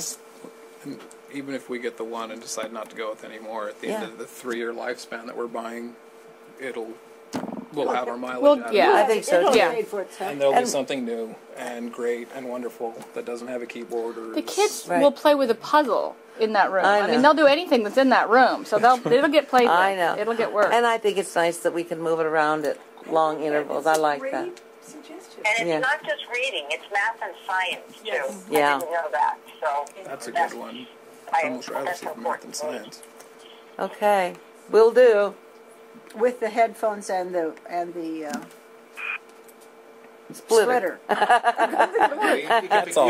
And even if we get the one and decide not to go with any more, at the end of the 3-year lifespan that we're buying, we'll have our mileage out of it. I think so, yeah. And there'll be something new and great and wonderful that doesn't have a keyboard or... The kids will play with a puzzle in that room. I know. mean, they'll do anything that's in that room, so it'll get played with. I know. It'll get work. And I think it's nice that we can move it around at long intervals. I like that. And it's not just reading, it's math and science, too. Yeah. I didn't know that, so... That's a good one. I'd almost rather see math and science. Okay. Will do. With the headphones and the Splitter. We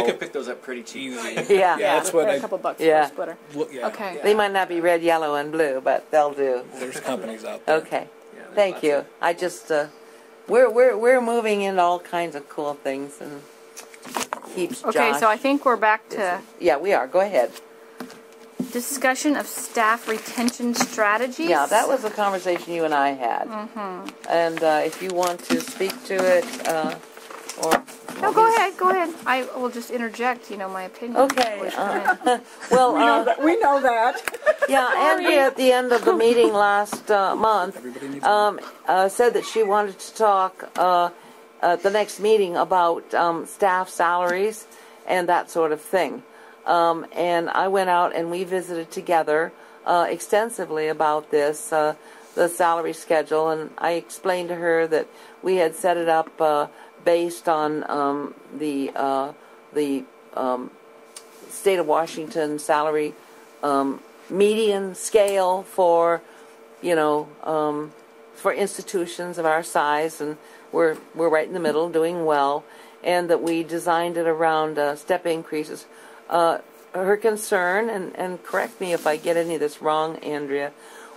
could pick those up pretty cheap. Yeah. That's what a couple bucks for a splitter. Okay. They might not be red, yellow, and blue, but they'll do. There's companies out there. Okay. Thank you. I just we're moving into all kinds of cool things and keeps Okay, Josh. so I think we're back to Yeah, we are. Go ahead. discussion of staff retention strategies. Yeah, that was a conversation you and I had. Mm-hmm. And if you want to speak to it, or No, go ahead. I will just interject, my opinion. Okay. well, we know that. Yeah, Andrea at the end of the meeting last month said that she wanted to talk at the next meeting about staff salaries and that sort of thing. And I went out and we visited together extensively about this, the salary schedule, and I explained to her that we had set it up based on the state Washington salary median scale for for institutions of our size, and we're right in the middle, doing well, and that we designed it around step increases. Her concern, and correct me if I get any of this wrong, Andrea,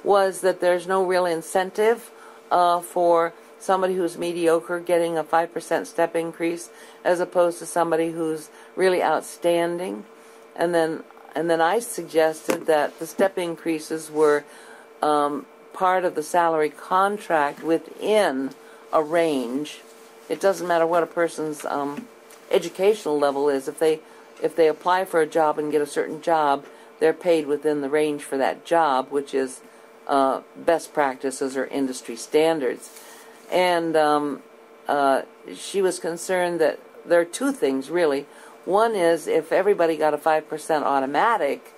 was that there's no real incentive for somebody who's mediocre getting a 5% step increase as opposed to somebody who's really outstanding. And then I suggested that the step increases were part of the salary contract within a range. It doesn't matter what a person's educational level is. If they apply for a job and get a certain job, they're paid within the range for that job, which is best practices or industry standards. And she was concerned that there are two things, really. One is if everybody got a 5% automatic,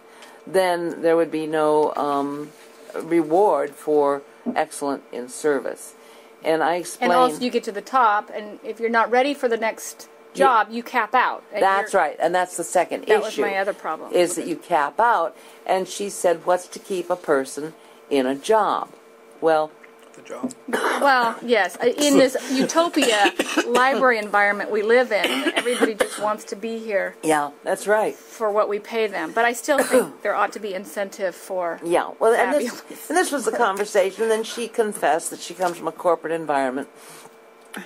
then there would be no reward for excellent in service. And I explained... And also you get to the top, and if you're not ready for the next job, you cap out. That's right, and that's the second issue. That was my other problem. Is that you cap out, and she said, what's to keep a person in a job? Well, the job. Well, yes, in this utopia library environment we live in, everybody just wants to be here. Yeah, that's right. For what we pay them, but I still think there ought to be incentive for. Yeah, well, and this was the conversation. And then she confessed that she comes from a corporate environment,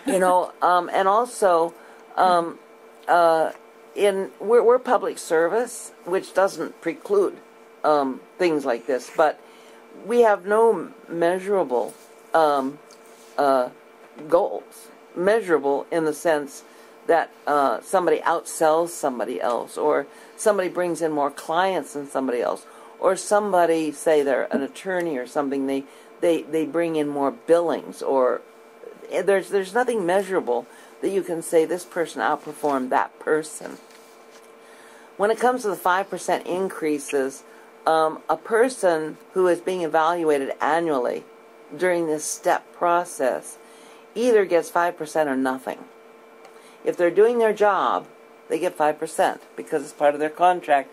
and also, we're public service, which doesn't preclude things like this, but we have no measurable goals. Measurable in the sense that somebody outsells somebody else, or somebody brings in more clients than somebody else, or somebody, say they're an attorney or something, they bring in more billings, or there's nothing measurable that you can say this person outperformed that person. When it comes to the 5% increases, a person who is being evaluated annually during this step process either gets 5% or nothing. If they're doing their job, they get 5% because it's part of their contract,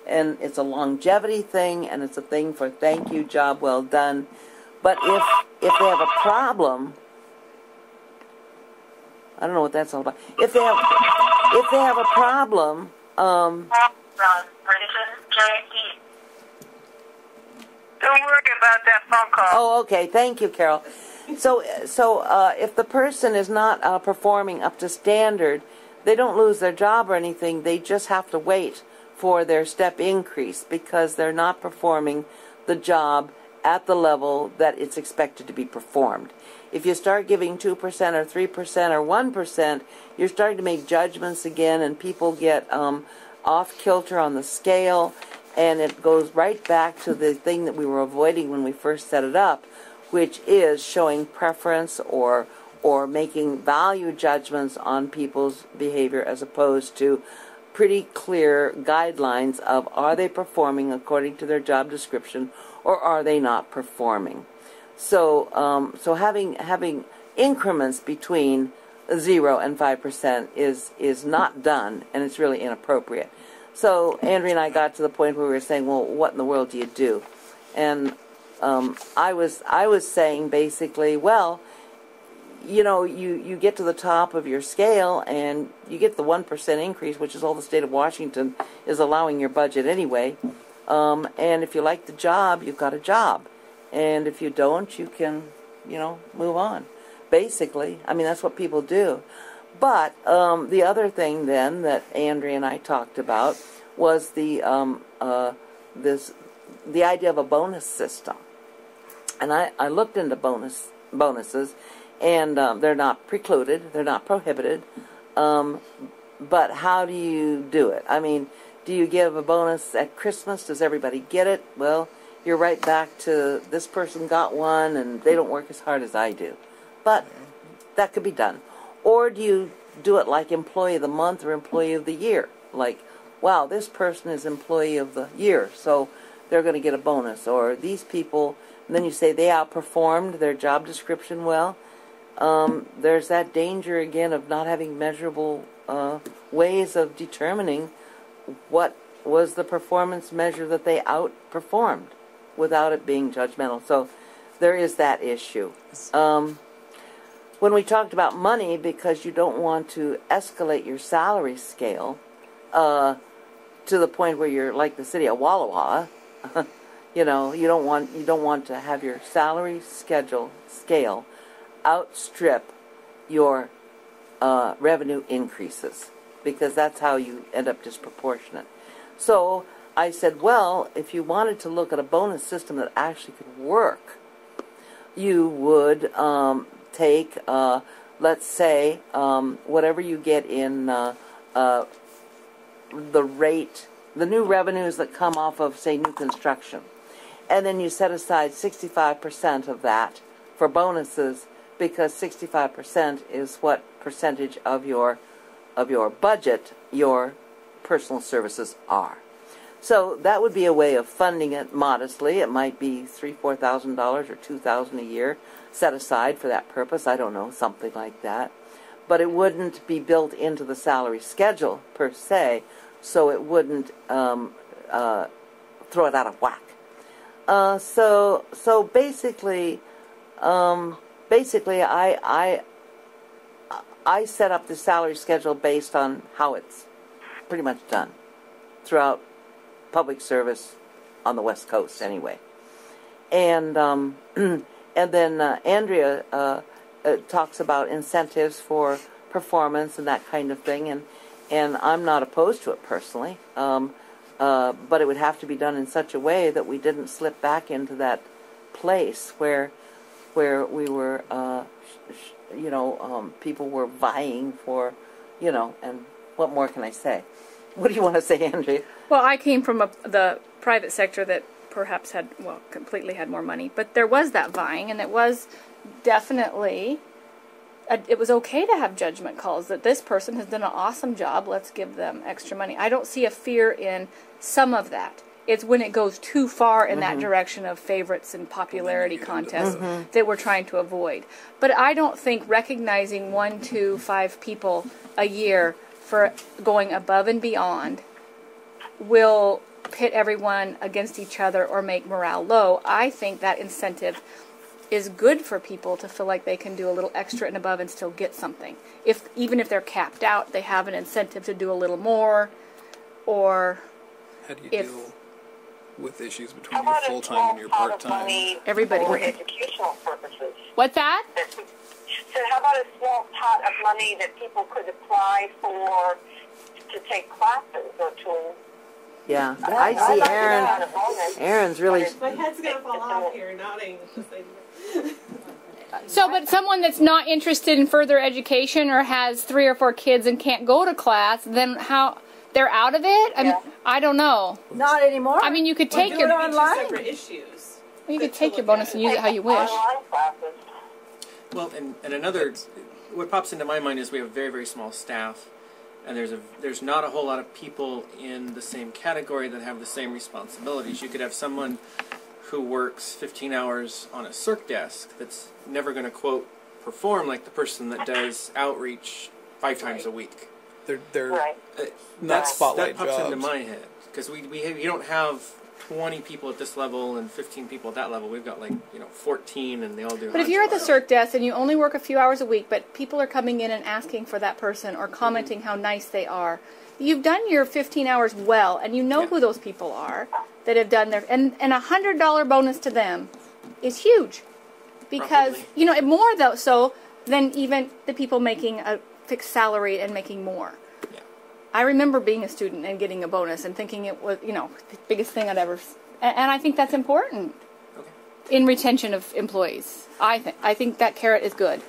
and it's a longevity thing, and it's a thing for thank you, job well done. But if they have a problem, I don't know what that's all about. If they have a problem, don't worry about that phone call. Oh, okay. Thank you, Carol. So if the person is not performing up to standard, they don't lose their job or anything. They just have to wait for their step increase because they're not performing the job at the level that it's expected to be performed. If you start giving 2% or 3% or 1%, you're starting to make judgments again, and people get off kilter on the scale, and it goes right back to the thing that we were avoiding when we first set it up, which is showing preference or making value judgments on people's behavior as opposed to pretty clear guidelines of are they performing according to their job description or are they not performing. So having increments between 0 and 5% is not done, and it's really inappropriate. So Andrea and I got to the point where we were saying, well, what in the world do you do? And I was saying basically, well, you get to the top of your scale and you get the 1% increase, which is all the state of Washington is allowing your budget anyway. And if you like the job, you've got a job. And if you don't, you can, move on. Basically, I mean, that's what people do. But the other thing then that Andrea and I talked about was the idea of a bonus system. And I looked into bonuses, and they're not precluded, they're not prohibited. But how do you do it? I mean, do you give a bonus at Christmas? Does everybody get it? Well, you're right back to this person got one, and they don't work as hard as I do. But that could be done. Or do you do it like employee of the month or employee of the year? Like, wow, this person is employee of the year, so they're going to get a bonus. Or these people, and then you say they outperformed their job description well. There's that danger again of not having measurable ways of determining what was the performance measure that they outperformed without it being judgmental. So there is that issue. When we talked about money, because you don't want to escalate your salary scale to the point where you're like the city of Walla, you don't want to have your salary scale outstrip your revenue increases, because that's how you end up disproportionate. So I said, well, if you wanted to look at a bonus system that actually could work, you would take, let's say, whatever you get in the rate, the new revenues that come off of, say, new construction, and then you set aside 65% of that for bonuses, because 65% is what percentage of your budget your personal services are. So that would be a way of funding it modestly. It might be $3,000, $4,000 or $2,000 a year set aside for that purpose. I don't know, something like that. But it wouldn't be built into the salary schedule per se, so it wouldn't throw it out of whack. So basically, basically, I set up the salary schedule based on how it's pretty much done throughout public service on the West Coast, anyway. And and then Andrea talks about incentives for performance and that kind of thing, and I'm not opposed to it personally, but it would have to be done in such a way that we didn't slip back into that place where we were, people were vying for, and what more can I say? What do you want to say, Andrea? Well, I came from the private sector that perhaps completely had more money, but there was that vying, and it was definitely, it was okay to have judgment calls that this person has done an awesome job, let's give them extra money. I don't see a fear in some of that. It's when it goes too far in that direction of favorites and popularity contests that we're trying to avoid. But I don't think recognizing 1, 2, 5 people a year for going above and beyond will pit everyone against each other or make morale low. I think that incentive is good for people to feel like they can do a little extra and above and still get something. Even if they're capped out, they have an incentive to do a little more. Or how do you deal with issues between your full-time and your part-time? Everybody. For educational purposes. What's that? So how about a small pot of money that people could apply for to take classes or to... Yeah, I see Aaron. Aaron's really... My head's going to fall off here, nodding. So, but someone that's not interested in further education or has 3 or 4 kids and can't go to class, then how... They're out of it? I don't know. Not anymore. I mean, you could take your... online. Separate issues. You could take your bonus and use it how you wish. Well, and another, what pops into my mind is we have a very, very small staff, and there's not a whole lot of people in the same category that have the same responsibilities. You could have someone who works 15 hours on a circ desk that's never going to, quote, perform like the person that does outreach 5 times a week. They're not spotlight that pops jobs. into my head, because we don't have 20 people at this level and 15 people at that level. We've got 14, and they all do. But if you're at the circ desk and you only work a few hours a week, but people are coming in and asking for that person or commenting how nice they are, you've done your 15 hours well, and you know who those people are that have done their and a $100 bonus to them is huge, because more so than even the people making a fixed salary and making more. Yeah. I remember being a student and getting a bonus and thinking it was, the biggest thing I'd ever... And I think that's important in retention of employees. I think that carrot is good.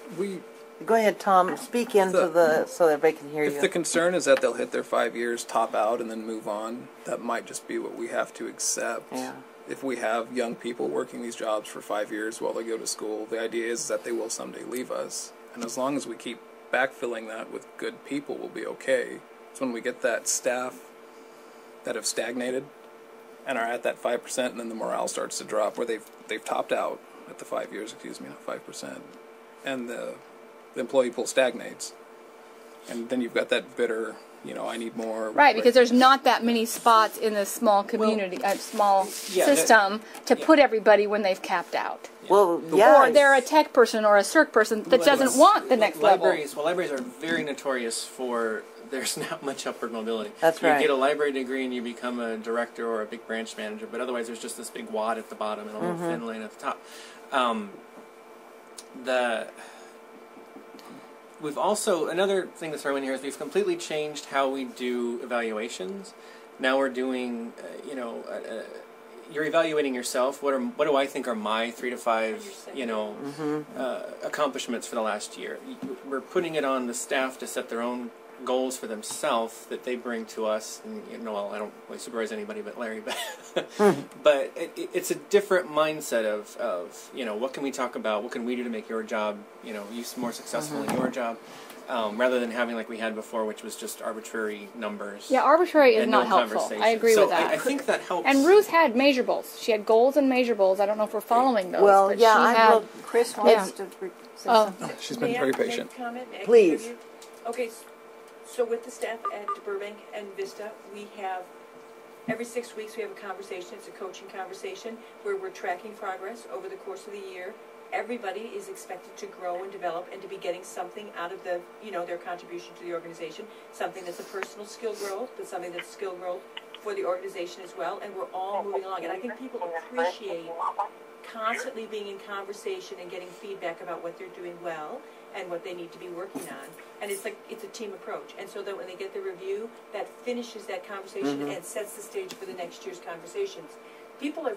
Go ahead, Tom. Speak into so everybody can hear you. If the concern is that they'll hit their 5 years, top out, and then move on, that might just be what we have to accept. Yeah. If we have young people working these jobs for 5 years while they go to school, the idea is that they will someday leave us. And as long as we keep backfilling that with good people, we'll be okay. It's when we get that staff that have stagnated and are at that 5%, and then the morale starts to drop, where they've topped out at the 5 years, not 5%, and the employee pool stagnates, and then you've got that bitter, I need more. Right, because there's not that many spots in this small community, small system to put everybody when they've capped out. Well, or they're a tech person or a circ person that doesn't want the next level. Libraries are very notorious for there's not much upward mobility. That's right. You get a library degree and you become a director or a big branch manager, but otherwise there's just this big wad at the bottom and a little thin lane at the top. We've also, another thing to throw in here is we've completely changed how we do evaluations. Now we're doing, you're evaluating yourself. What do I think are my 3 to 5, accomplishments for the last year? We're putting it on the staff to set their own goals for themselves that they bring to us. And, I don't really supervise anybody but Larry, but it's a different mindset of what can we talk about? What can we do to make your job, you more successful in your job? Rather than having like we had before, which was just arbitrary numbers. Yeah, arbitrary is not helpful. I agree with that. I think that helps. And Ruth had measurables. She had goals and measurables. I don't know if we're following those. Well, but yeah, Chris wants to say something. She's been very patient. Please. Okay, so with the staff at Burbank and Vista, we have, every 6 weeks we have a conversation. It's a coaching conversation where we're tracking progress over the course of the year everybody is expected to grow and develop and to be getting something out of the, their contribution to the organization, something that's a personal skill growth, but something that's skill growth for the organization as well, and we're all moving along. And I think people appreciate constantly being in conversation and getting feedback about what they're doing well and what they need to be working on. And it's like, it's a team approach. And so that when they get the review, that finishes that conversation and sets the stage for the next year's conversations. People are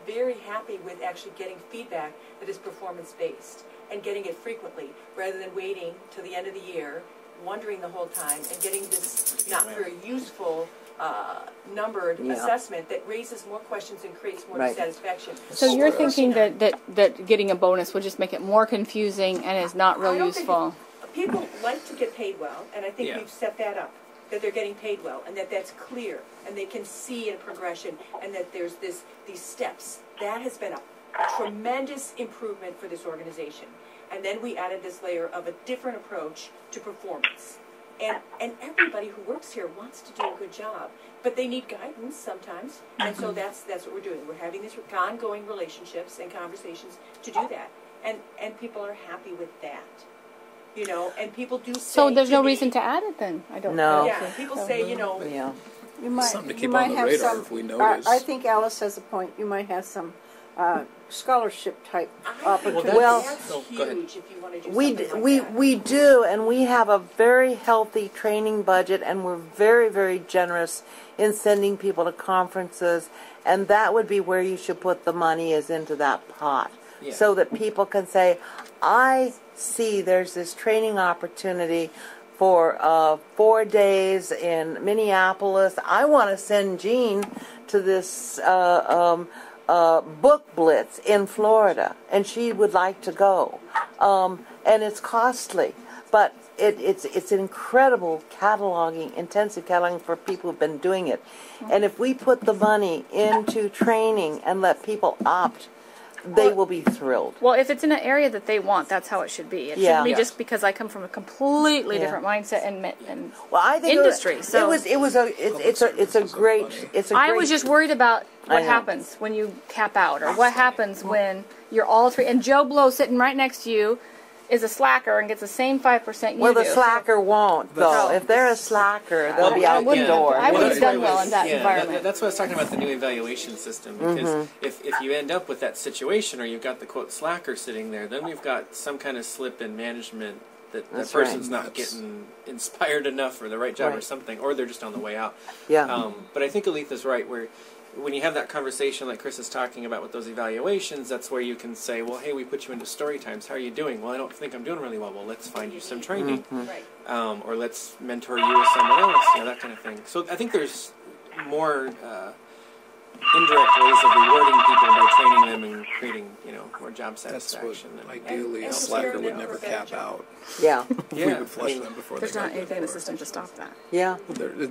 very happy with actually getting feedback that is performance-based and getting it frequently, rather than waiting till the end of the year, wondering the whole time, and getting this not very useful numbered assessment that raises more questions and creates more dissatisfaction. So you're thinking that getting a bonus would just make it more confusing and is not real useful? People like to get paid well, and I think we've set that up, that they're getting paid well, and that's clear, and they can see a progression, and that there's these steps. That has been a tremendous improvement for this organization. And then we added this layer of a different approach to performance. And everybody who works here wants to do a good job, but they need guidance sometimes, and so that's what we're doing. We're having these ongoing relationships and conversations to do that, and people are happy with that, and people do say. So there's no reason to add it then. I don't know. Yeah, people say, You might, something to keep on the have radar some, if we notice. I think Alice has a point. You might have some scholarship type opportunities. Well, that's go ahead. huge if you want to do We something like that. we do, and we have a very healthy training budget, and we're very, very generous in sending people to conferences, and that would be where you should put the money, is into that pot, so that people can say, I see there's this training opportunity for 4 days in Minneapolis. I want to send Jean to this book blitz in Florida, and she would like to go. And it's costly, but it's an incredible intensive cataloging for people who've been doing it. And if we put the money into training and let people opt, they will be thrilled. Well, if it's in an area that they want, that's how it should be. It shouldn't be just because I come from a completely different mindset and well, I think industry. It's a great. I was just worried about what happens when you cap out, or what happens when you're all three. And Joe Blow sitting right next to you is a slacker and gets the same 5% you Well, the do. slacker won't, though. If they're a slacker, they'll be out the door. I would have done well in that environment. That's what I was talking about, the new evaluation system. Because if you end up with that situation, or you've got the, quote, slacker sitting there, then we've got some kind of slip in management that that person's not getting inspired enough for the right job or something, or they're just on the way out. Yeah. But I think Aletha's right, where when you have that conversation like Chris is talking about with those evaluations, that's where you can say, well, hey, we put you into story times. How are you doing? Well, I don't think I'm doing really well. Well, let's find you some training. Or let's mentor you with someone else, that kind of thing. So I think there's more indirect ways of rewarding people by training them and creating, more job satisfaction. That's what ideally a slacker would never cap out. Yeah. We would flush them before There's they not got anything in the system to stop that. Yeah.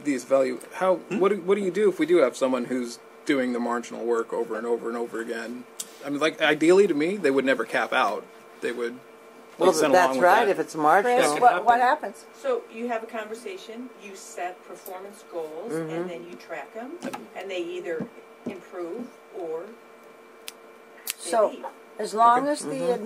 These value. What do you do if we do have someone who's doing the marginal work over and over and over again? I mean, like, ideally to me, they would never cap out. They would. Well, send that's along with right. that. If it's marginal. Chris, what happens? So you have a conversation, you set performance goals, and then you track them, and they either improve or So, as long as the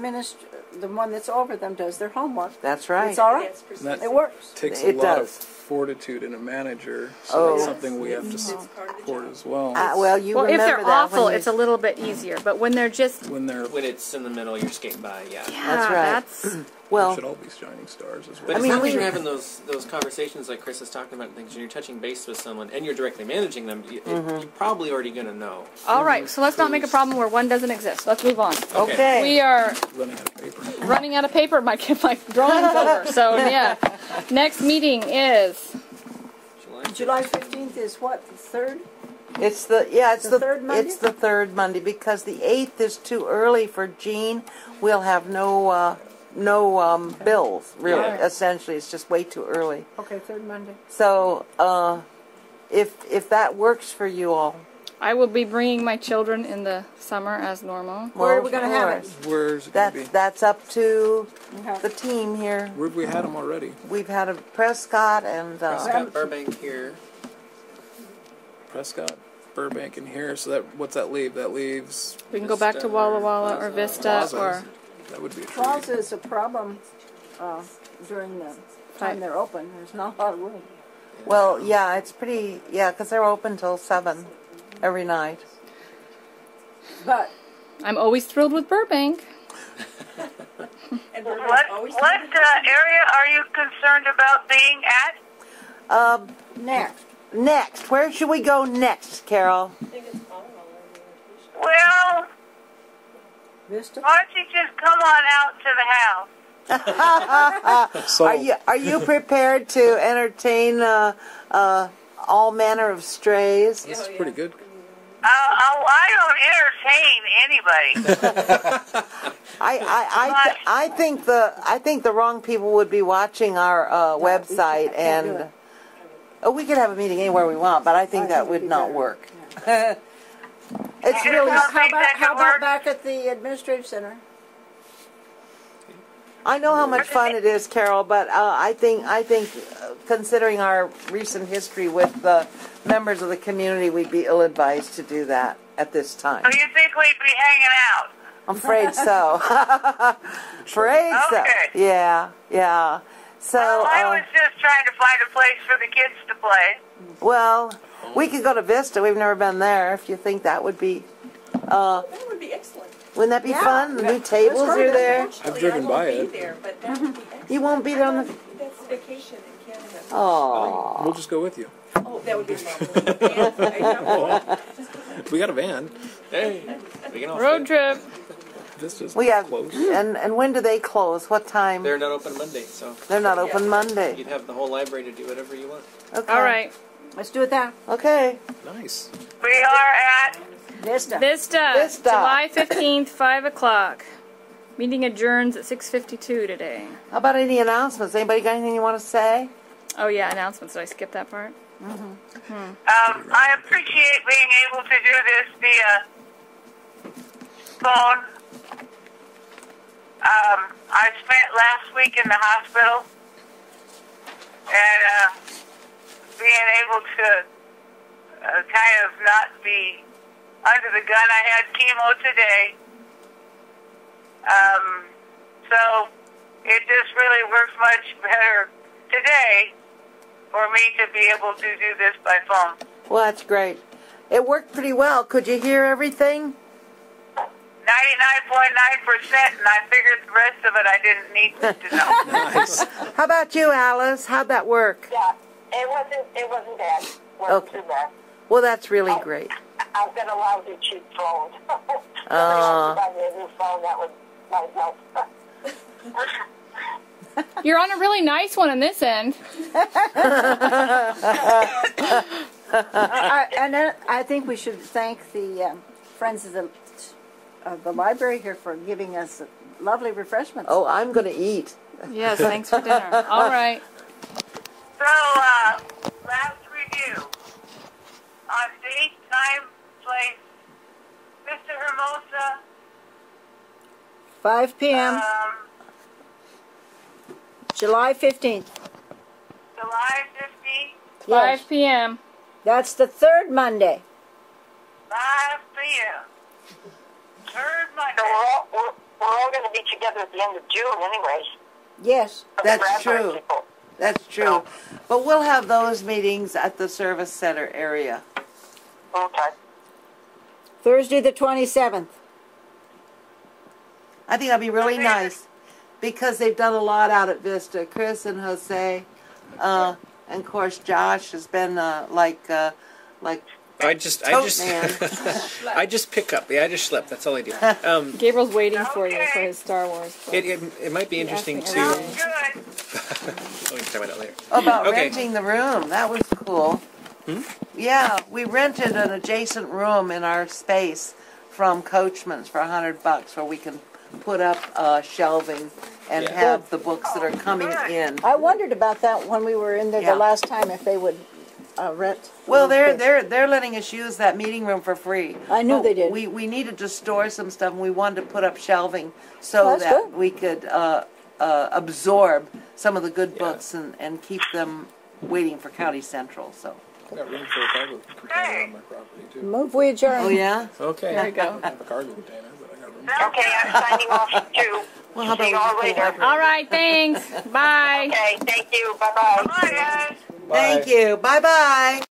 the one that's over them does their homework, That's right. it's all right. That It works. takes It a lot of does. fortitude in a manager, so that's something we have to It's part of the support job. as well. Well, you Well, if remember they're that awful, when you- it's a little bit easier. But when they're just When they're, When it's in the middle, you're skating by, That's right. that's Well, should all be shining stars as But well. as mean, long as we- you're having those conversations like Chris is talking about, and things, and you're touching base with someone, and you're directly managing them, you're probably already going to know. all right. So let's not make a problem where one doesn't exist. Let's move on. okay. We are Running out of paper. running out of paper. My drawing's over. So yeah, next meeting is July 15th is what, the 3rd? It's the third Monday? It's the third Monday, because the 8th is too early for Jean. We'll have no bills, really. Yeah. Essentially, it's just way too early. Okay, 3rd Monday. So if that works for you all, I will be bringing my children in the summer as normal. Where are well, we going to of have it? course. Where's it going to be? That's up to Okay. the team here. Where have we had them already? We've had a Prescott and Prescott, Burbank here. Prescott, Burbank, and here. So what's that leave? That leaves. We can go back to Walla Walla or Vista Plaza. or That would be a treat. Plaza is a problem during the time they're open. There's not a lot of room. Well, yeah, it's pretty, yeah, because they're open till 7 every night. But I'm always thrilled with Burbank. And What area are you concerned about being at? next, Next, where should we go next, Carol? Well, Vista. why don't you just come on out to the house? So, Are you prepared to entertain all manner of strays? this is pretty good. I don't entertain anybody. I think the wrong people would be watching our website, and we could have a meeting anywhere we want, but I think that would not work. It's really. How about back at the administrative center? I know how much fun it is, Carol, but I think considering our recent history with the members of the community, we'd be ill-advised to do that at this time. So you think we'd be hanging out? I'm afraid so. Afraid so. Okay. Yeah. So I was just trying to find a place for the kids to play. well, we could go to Vista. We've never been there. If you think that would be, That would be excellent. wouldn't that be fun? The new tables are there. I've driven by I won't it. be there, but that would be excellent. You won't be there on the. That's vacation in Canada. Oh. We'll just go with you. Oh, that would be lovely. We got a van. Hey, we can all Road fit. trip. This is We have, close. and when do they close? What time? They're not open Monday, so They're not open Monday. you'd have the whole library to do whatever you want. Okay. All right. Let's do it that. Okay. Nice. We are at Vista. Vista. July 15th, 5 o'clock. Meeting adjourns at 6:52 today. How about any announcements? Anybody got anything you want to say? Oh yeah, announcements. Did I skip that part? I appreciate being able to do this via phone. I spent last week in the hospital, and being able to kind of not be under the gun. I had chemo today, so it just really works much better today for me to be able to do this by phone. Well, that's great. It worked pretty well. Could you hear everything? 99.9%, and I figured the rest of it I didn't need to know. Nice. How about you, Alice? How'd that work? Yeah, it wasn't bad. Wasn't Okay. too bad. Well, that's really great. I've got a lousy cheap phone. If I buy me a new phone, that might help. You're on a really nice one on this end. And then I think we should thank the Friends of the library here for giving us lovely refreshments. Oh, I'm going to eat. Yes, thanks for dinner. All right. So, last review. On date, time, place, Mr. Hermosa, 5 p.m. July 15th. July 15th, 5 p.m. That's the third Monday. 5 p.m. Third Monday. So we're all going to be together at the end of June anyways. Yes. That's true. That's true. But we'll have those meetings at the service center area. Okay. Thursday the 27th. I think that'd be really nice because they've done a lot out at Vista. Chris and Jose, and of course Josh has been like I just man. I just pick up. Yeah, I just schlep. That's all I do. Gabriel's waiting for you for his Star Wars book. It might be interesting Asking to. everything. Good. We can talk about that later. About Okay. renting the room. That was cool. Yeah, we rented an adjacent room in our space from Coachman's for $100 where we can put up shelving and Yeah. have the books that are coming in. I wondered about that when we were in there Yeah. the last time, if they would rent. Well, the room space. they're letting us use that meeting room for free. I knew they did. We needed to store some stuff, and we wanted to put up shelving so That's that good. we could absorb some of the good books and keep them waiting for County Central. So. I got room for a cargo container on my property too. Move we adjourn. Oh yeah. Okay. There you I go. don't have a cargo container, but I got room. Okay, I'm signing off too. Well, how about See we you all just put a later. library? All right, thanks. Bye. Okay, thank you. Bye-bye. Bye, guys. Thank you. Bye-bye.